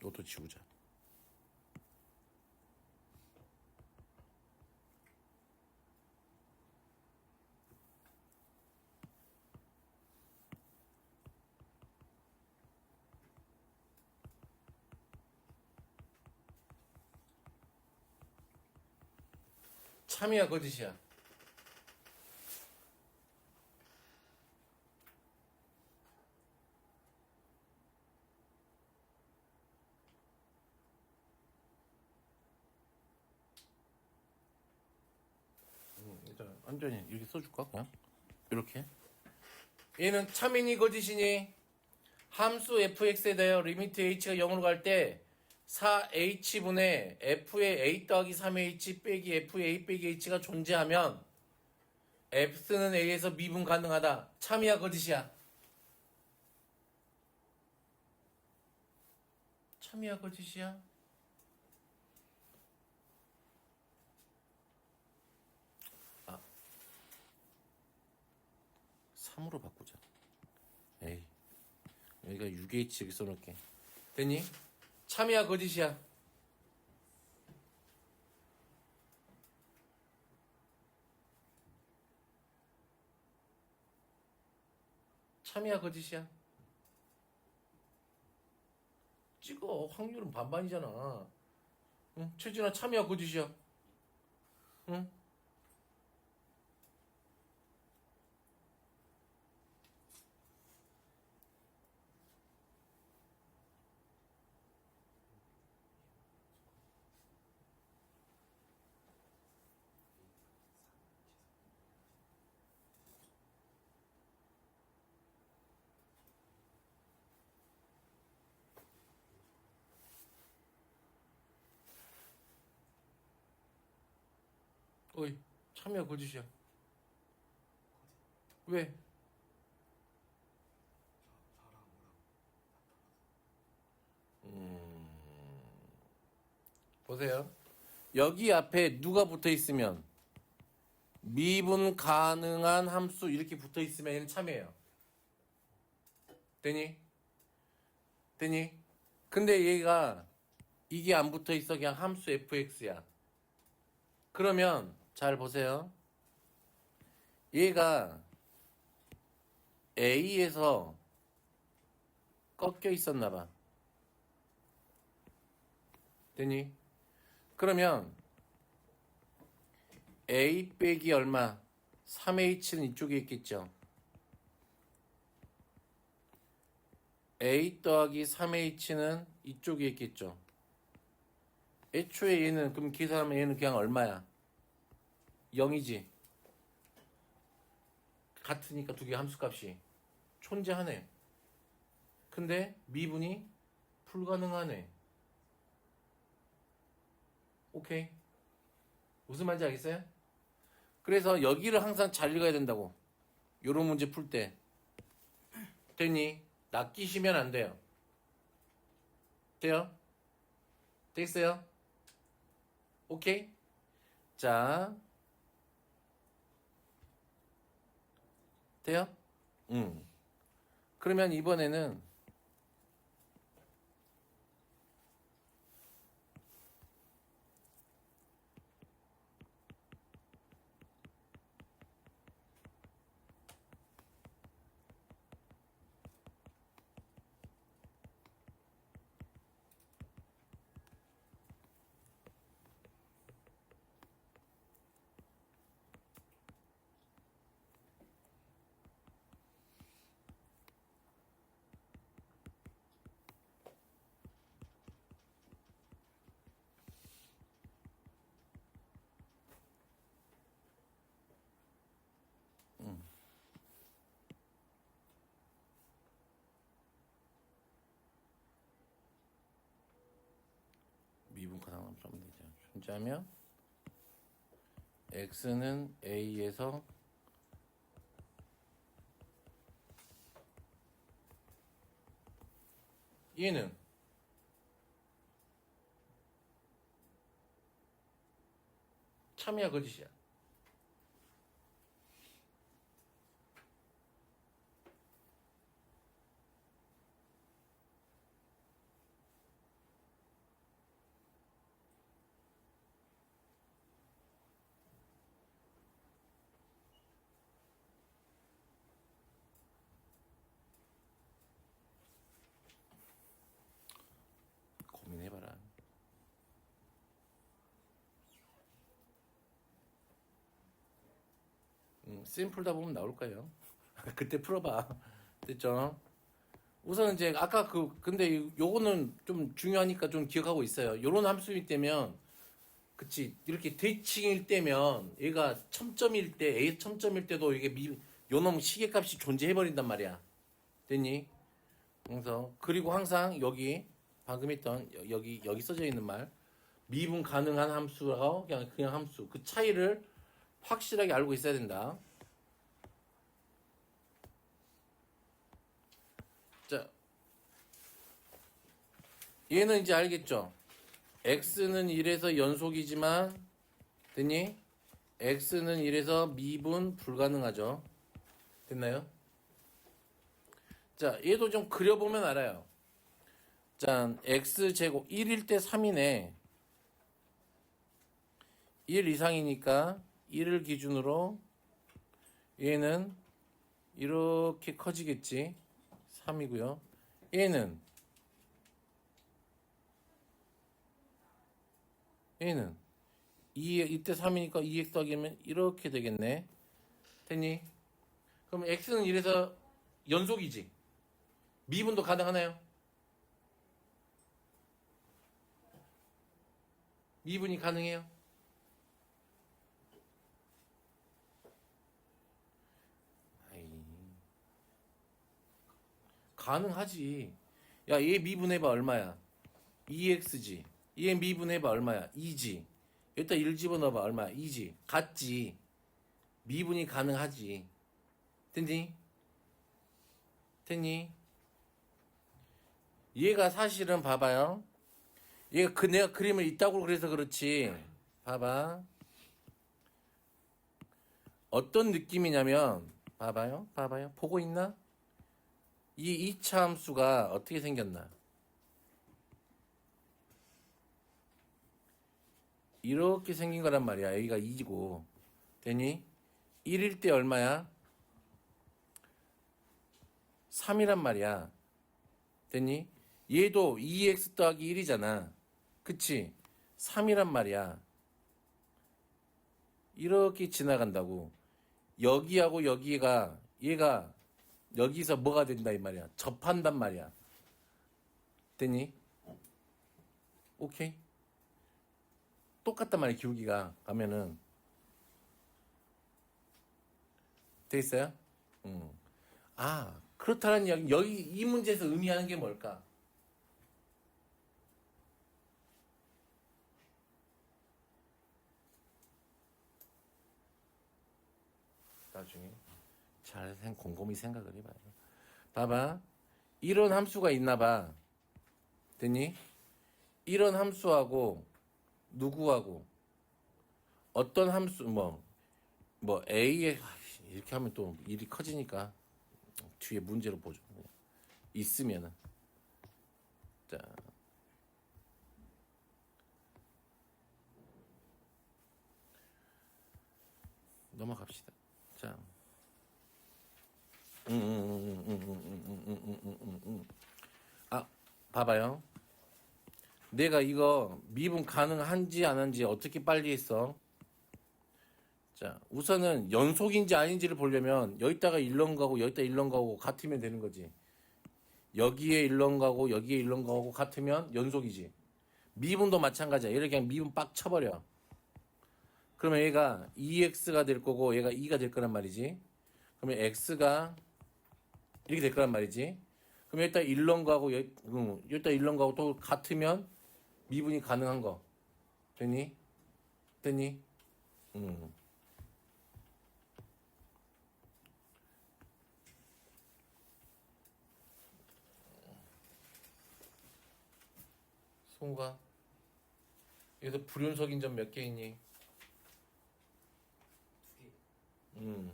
이것도 지우자. 참이야 거짓이야? 일단 완전히 이렇게 써줄까 그냥? 이렇게. 얘는 참이니 거짓이니? 함수 fx에 대하여 리미트 h가 0으로 갈 때 4h분의 f의 a 더하기 3h 빼기 f의 a 빼기 h가 존재하면 f는 a에서 미분 가능하다. 참이야 거짓이야? 참이야 거짓이야? 아 3으로 바꾸자. 에이 여기가 6h 여기 써놓을게. 됐니? 참이야 거짓이야? 참이야 거짓이야? 찍어. 확률은 반반이잖아. 응? 최진아 참이야 거짓이야? 응? 어이 참이야 거짓이야? 왜? 보세요. 여기 앞에 누가 붙어 있으면 미분 가능한 함수 이렇게 붙어 있으면 얘는 참이에요. 되니? 되니? 근데 얘가 이게 안 붙어 있어. 그냥 함수 fx야. 그러면 잘 보세요. 얘가 a에서 꺾여 있었나 봐. 되니? 그러면 a 빼기 얼마? 3h는 이쪽에 있겠죠. a 더하기 3h는 이쪽에 있겠죠. 애초에 얘는 그럼 계산하면 얘는 그냥 얼마야? 0이지. 같으니까 두 개 함수값이 존재하네. 근데 미분이 불가능하네. 오케이. 무슨 말인지 알겠어요? 그래서 여기를 항상 잘 읽어야 된다고. 요런 문제 풀 때. 됐니? 낚이시면 안 돼요. 돼요? 됐어요? 오케이? 자. 돼요? 그러면 이번에는 그러면 되죠. 존재하면 x는 a에서 얘는 참이야 거짓이야? 고민해봐라. 쌤 풀다 보면 나올 거예요. 그때 풀어봐. 됐죠? 우선 이제 아까 근데 요거는 좀 중요하니까 좀 기억하고 있어요. 요런 함수일 때면 그치 이렇게 대칭일 때면 얘가 첨점일 때 A 첨점일 때도 이게 요놈 시계값이 존재해버린단 말이야. 됐니? 그래서 그리고 항상 여기 방금 했던 여기 써져 있는 말 미분 가능한 함수라고 그냥 함수 그 차이를 확실하게 알고 있어야 된다. 자, 얘는 이제 알겠죠? x는 1에서 연속이지만 됐니? x는 1에서 미분 불가능하죠. 됐나요? 자, 얘도 좀 그려보면 알아요. 자, x제곱 1일 때 3이네. 1 이상이니까 1을 기준으로 얘는 이렇게 커지겠지. 3이고요. 얘는 이때 3이니까 2x 더하기면 이렇게 되겠네. 됐니? 그럼 x는 1에서 연속이지. 미분도 가능하나요? 미분이 가능해요? 아이, 가능하지. 야, 얘 미분해봐 얼마야? 2x지. 얘 미분해봐 얼마야? 2지. 여기다 1 집어넣어봐 얼마야? 2지. 같지. 미분이 가능하지. 됐니? 됐니? 얘가 사실은 봐봐요. 얘가 내가 그림을 이따구로 그래서 그렇지. 봐봐. 어떤 느낌이냐면 봐봐요. 보고 있나? 이 2차 함수가 어떻게 생겼나? 이렇게 생긴 거란 말이야. 여기가 2고. 되니? 1일 때 얼마야? 3이란 말이야. 됐니? 얘도 2x 더하기 1이잖아. 그치? 3이란 말이야. 이렇게 지나간다고. 여기하고 여기가 얘가 여기서 뭐가 된다 이 말이야. 접한단 말이야. 됐니? 오케이? 똑같단 말이야. 기울기가 가면은 돼 있어요? 아, 그렇다는 이야기. 여기 이 문제에서 의미하는 게 뭘까? 나중에 잘 곰곰이 생각을 해봐요. 봐봐. 이런 함수가 있나 봐. 됐니? 이런 함수하고 누구하고 어떤 함수 뭐 A에 이렇게 하면 또 일이 커지니까 뒤에 문제로 보죠. 있으면은 자 넘어갑시다. 자 아, 봐봐요. 내가 이거 미분 가능한지 안 한지 어떻게 빨리 했어? 자, 우선은 연속인지 아닌지를 보려면 여기다가 1런 가고 여기다 1런 가고 같으면 되는 거지. 여기에 1런 가고 여기에 1런 가고 같으면 연속이지. 미분도 마찬가지야. 얘를 그냥 미분 빡 쳐버려. 그러면 얘가 2x가 될 거고 얘가 2가 될 거란 말이지. 그러면 x가 이렇게 될 거란 말이지. 그럼 여기다 1런 가고 여기다 1런 가고 또 같으면 미분이 가능한 거. 됐니? 됐니? 송가 여기서 불연속인 점 몇 개 있니? 2개.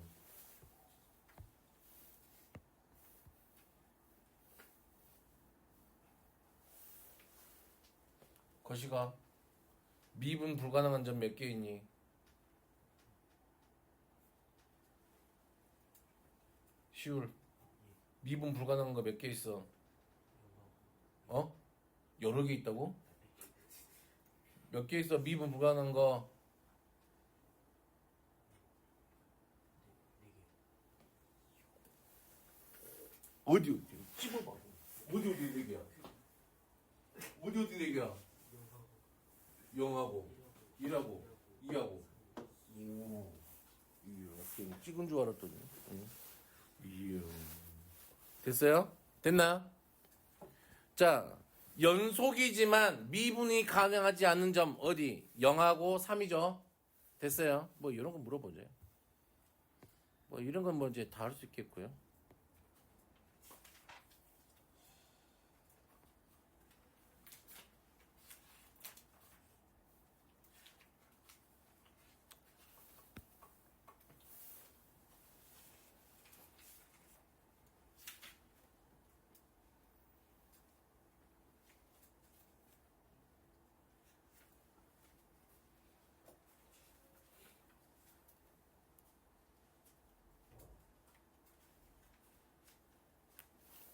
거시가 미분 불가능한 점 몇 개 있니? 시울 미분 불가능한 거 몇 개 있어? 어? 여러 개 있다고? 몇 개 있어 미분 불가능한 거? 4개. 어디 찝어봐. 어디 네 개야? 어디 네 개야? 0하고 1하고 2하고. 오, 이야, 찍은 줄 알았더니. 이야. 됐어요? 됐나? 자, 연속이지만 미분이 가능하지 않는 점 어디? 0하고 3이죠. 됐어요? 뭐 이런 거 물어보죠. 뭐 이런 건 뭐 이제 다 할 수 있겠고요.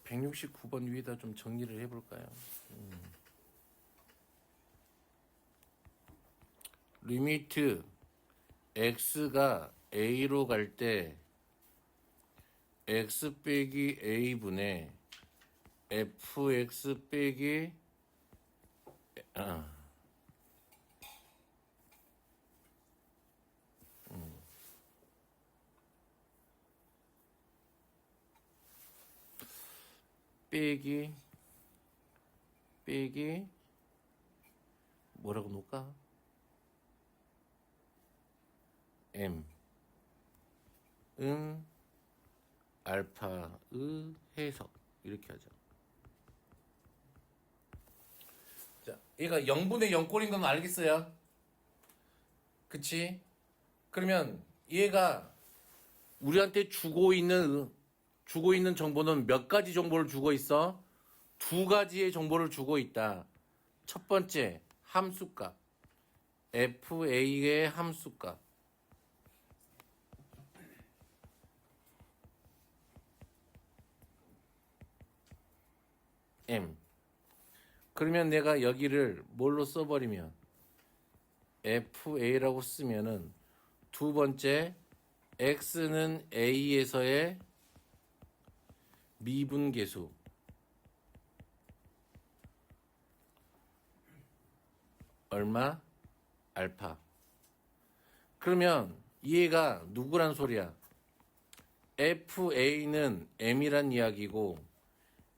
(169번) 위에다 좀 정리를 해볼까요? 리미트 x가 a로 갈 때 x 빼기 a분의 fx 빼기 빼기 뭐라고 놓을까? m 은 알파의 해석 이렇게 하죠. 자, 얘가 0분의 0꼴인 건 알겠어요? 그치? 그러면 얘가 우리한테 주고 있는 정보는 몇 가지 정보를 주고 있어? 두 가지의 정보를 주고 있다. 첫 번째, 함수값. fa의 함수값. m. 그러면 내가 여기를 뭘로 써버리면 fa라고 쓰면은 두 번째 x는 a에서의 미분계수 얼마? 알파. 그러면 얘가 누구란 소리야? fa는 m이란 이야기고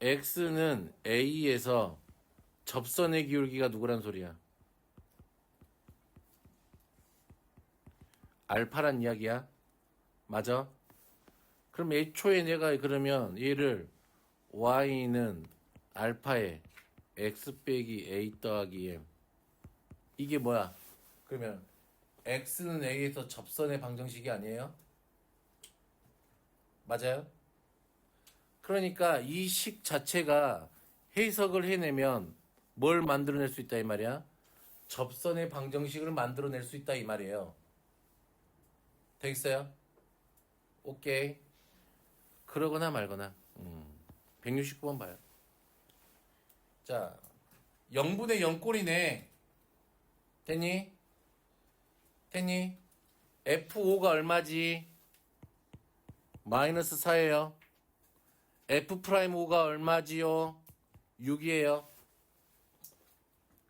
x는 a에서 접선의 기울기가 누구란 소리야? 알파란 이야기야? 맞아? 그럼 애초에 내가 그러면 얘를 y는 알파에 x 빼기 a 더하기 m 이게 뭐야? 그러면 x는 a에서 접선의 방정식이 아니에요? 맞아요? 그러니까 이 식 자체가 해석을 해내면 뭘 만들어낼 수 있다 이 말이야? 접선의 방정식을 만들어낼 수 있다 이 말이에요. 되겠어요? 오케이. 그러거나 말거나. 169번 봐요. 자, 0분의 0꼴이네. 됐니? 됐니? F5가 얼마지? 마이너스 4예요. F'5가 얼마지요? 6이에요.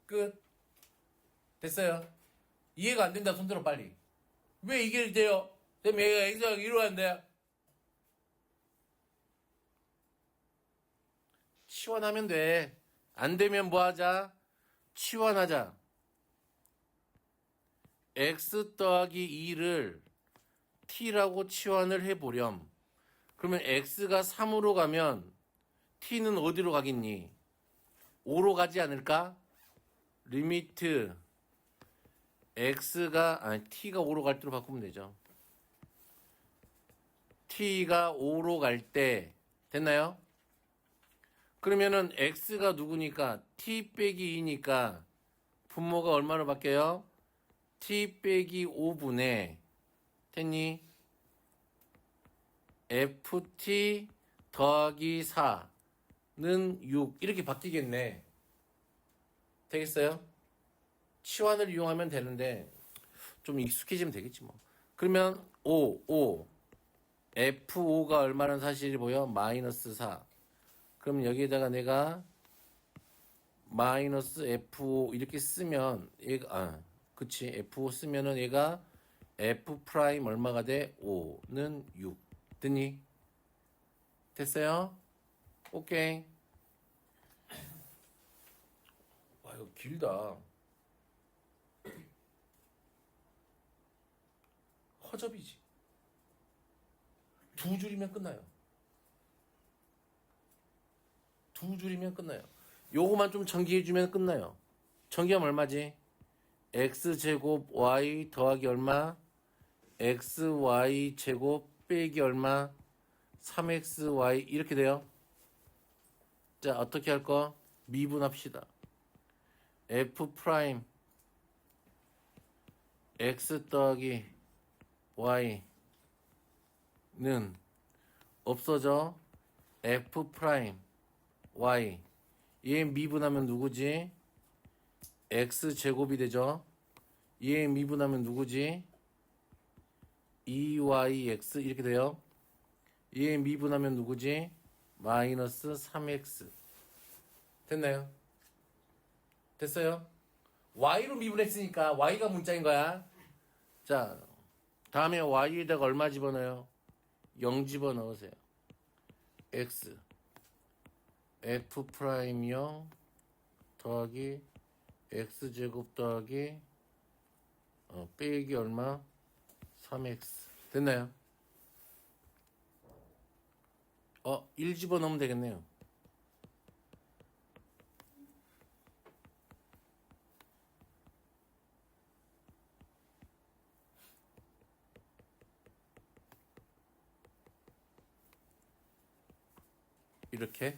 끝. 됐어요. 이해가 안 된다 손들어 빨리. 왜 이게 돼요? 그럼 얘가 X가 이루어간대. 치환하면 돼. 안 되면 뭐 하자? 치환하자. x 더하기 2를 t라고 치환을 해보렴. 그러면 x가 3으로 가면 t는 어디로 가겠니? 5로 가지 않을까? 리미트 t가 5로 갈 때로 바꾸면 되죠. t가 5로 갈 때 됐나요? 그러면은 x가 누구니까 t 빼기 2니까 분모가 얼마로 바뀌어요? t 빼기 5분의 됐니? ft 더하기 4는 6 이렇게 바뀌겠네. 되겠어요? 치환을 이용하면 되는데 좀 익숙해지면 되겠지 뭐. 그러면 5 F5가 얼마나 사실이 보여? 마이너스 4. 그럼 여기에다가 내가 마이너스 F5 이렇게 쓰면 얘가 그치 F5 쓰면은 얘가 F 프라임 얼마가 돼? 5는 6. 됐니? 됐어요? 오케이. 와 이거 길다. 허접이지. 두 줄이면 끝나요. 두 줄이면 끝나요. 요거만 좀 전기해주면 끝나요. 전기하면 얼마지? x제곱 y 더하기 얼마? xy 제곱 빼기 얼마? 3xy 이렇게 돼요. 자 어떻게 할 거? 미분합시다. f 프라임 x 더하기 y는 없어져. f 프라임 y 얘 미분하면 누구지? x 제곱이 되죠. 얘 미분하면 누구지? 2yx 이렇게 돼요. 얘 미분하면 누구지? 마이너스 3x 됐나요? 됐어요? y로 미분했으니까 y가 문자인 거야. 자 다음에 y에다가 얼마 집어넣어요? 0 집어넣으세요. x f 프라임 0 더하기 x 제곱 더하기 빼기 얼마? 3x 됐나요? 1 집어넣으면 되겠네요. 이렇게.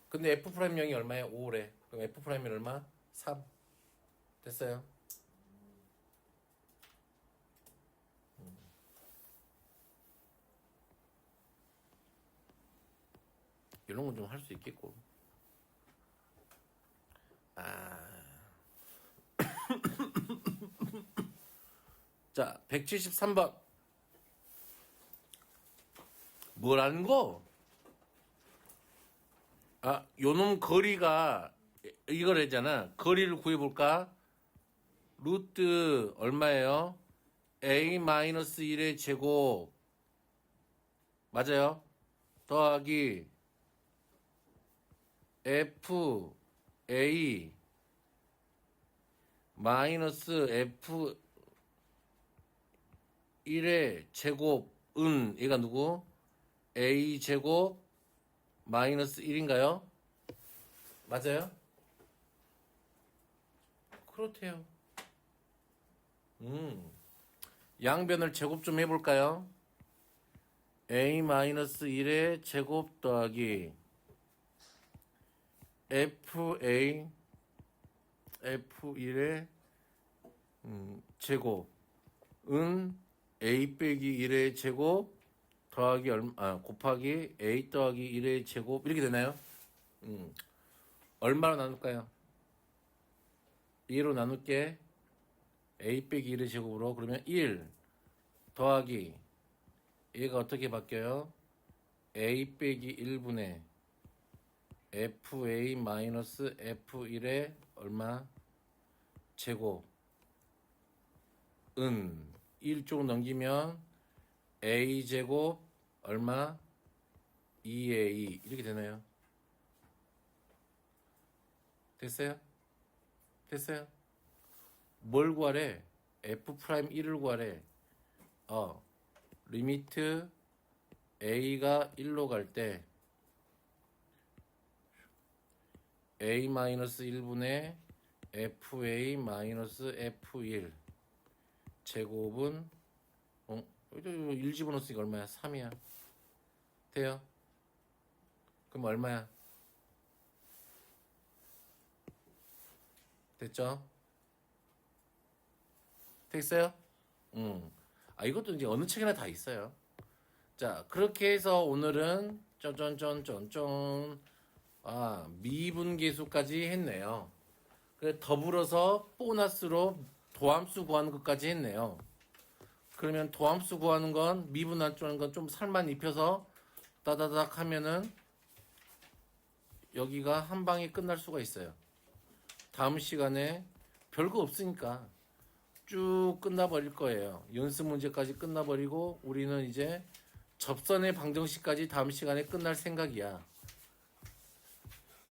근데 f 프라임 0이 얼마예요? 5래. 그럼 f 프라임이 얼마? 3. 됐어요? 이런 건 좀 할 수 있겠고. 자, 173번. 뭘 하는 거? 요놈 거리가 이걸 했잖아. 거리를 구해볼까? 루트 얼마예요? a-1의 제곱 맞아요? 더하기 f a 마이너스 f 1의 제곱은 얘가 누구? a 제곱 마이너스 1인가요? 맞아요? 그렇대요. 양변을 제곱 좀 해볼까요? a-1의 제곱 더하기 fa f1의 제곱은 a 빼기 1의 제곱 더하기 곱하기 a 더하기 1의 제곱 이렇게 되나요? 얼마로 나눌까요? 2로 나눌게. a 빼기 1의 제곱으로 그러면 1 더하기 얘가 어떻게 바뀌어요? a 빼기 1분의 fa 마이너스 f1의 얼마? 제곱은 1쪽 넘기면 a 제곱 얼마? 2a 이렇게 되나요? 됐어요? 됐어요? 뭘 구하래? F'1을 구하래. 리미트 A가 1로 갈 때 A-1분의 FA-F1 제곱은 1 집어넣으니까 얼마야? 3이야. 돼요? 그럼 얼마야? 됐죠? 됐어요? 이것도 이제 어느 책이나 다 있어요. 자, 그렇게 해서 오늘은 미분계수까지 했네요. 그래, 더불어서 보너스로 도함수 구하는 것까지 했네요. 그러면 도함수 구하는 건 미분하는 건 좀 살만 입혀서 따다닥 하면은 여기가 한 방에 끝날 수가 있어요. 다음 시간에 별거 없으니까 쭉 끝나버릴 거예요. 연습 문제까지 끝나버리고 우리는 이제 접선의 방정식까지 다음 시간에 끝날 생각이야.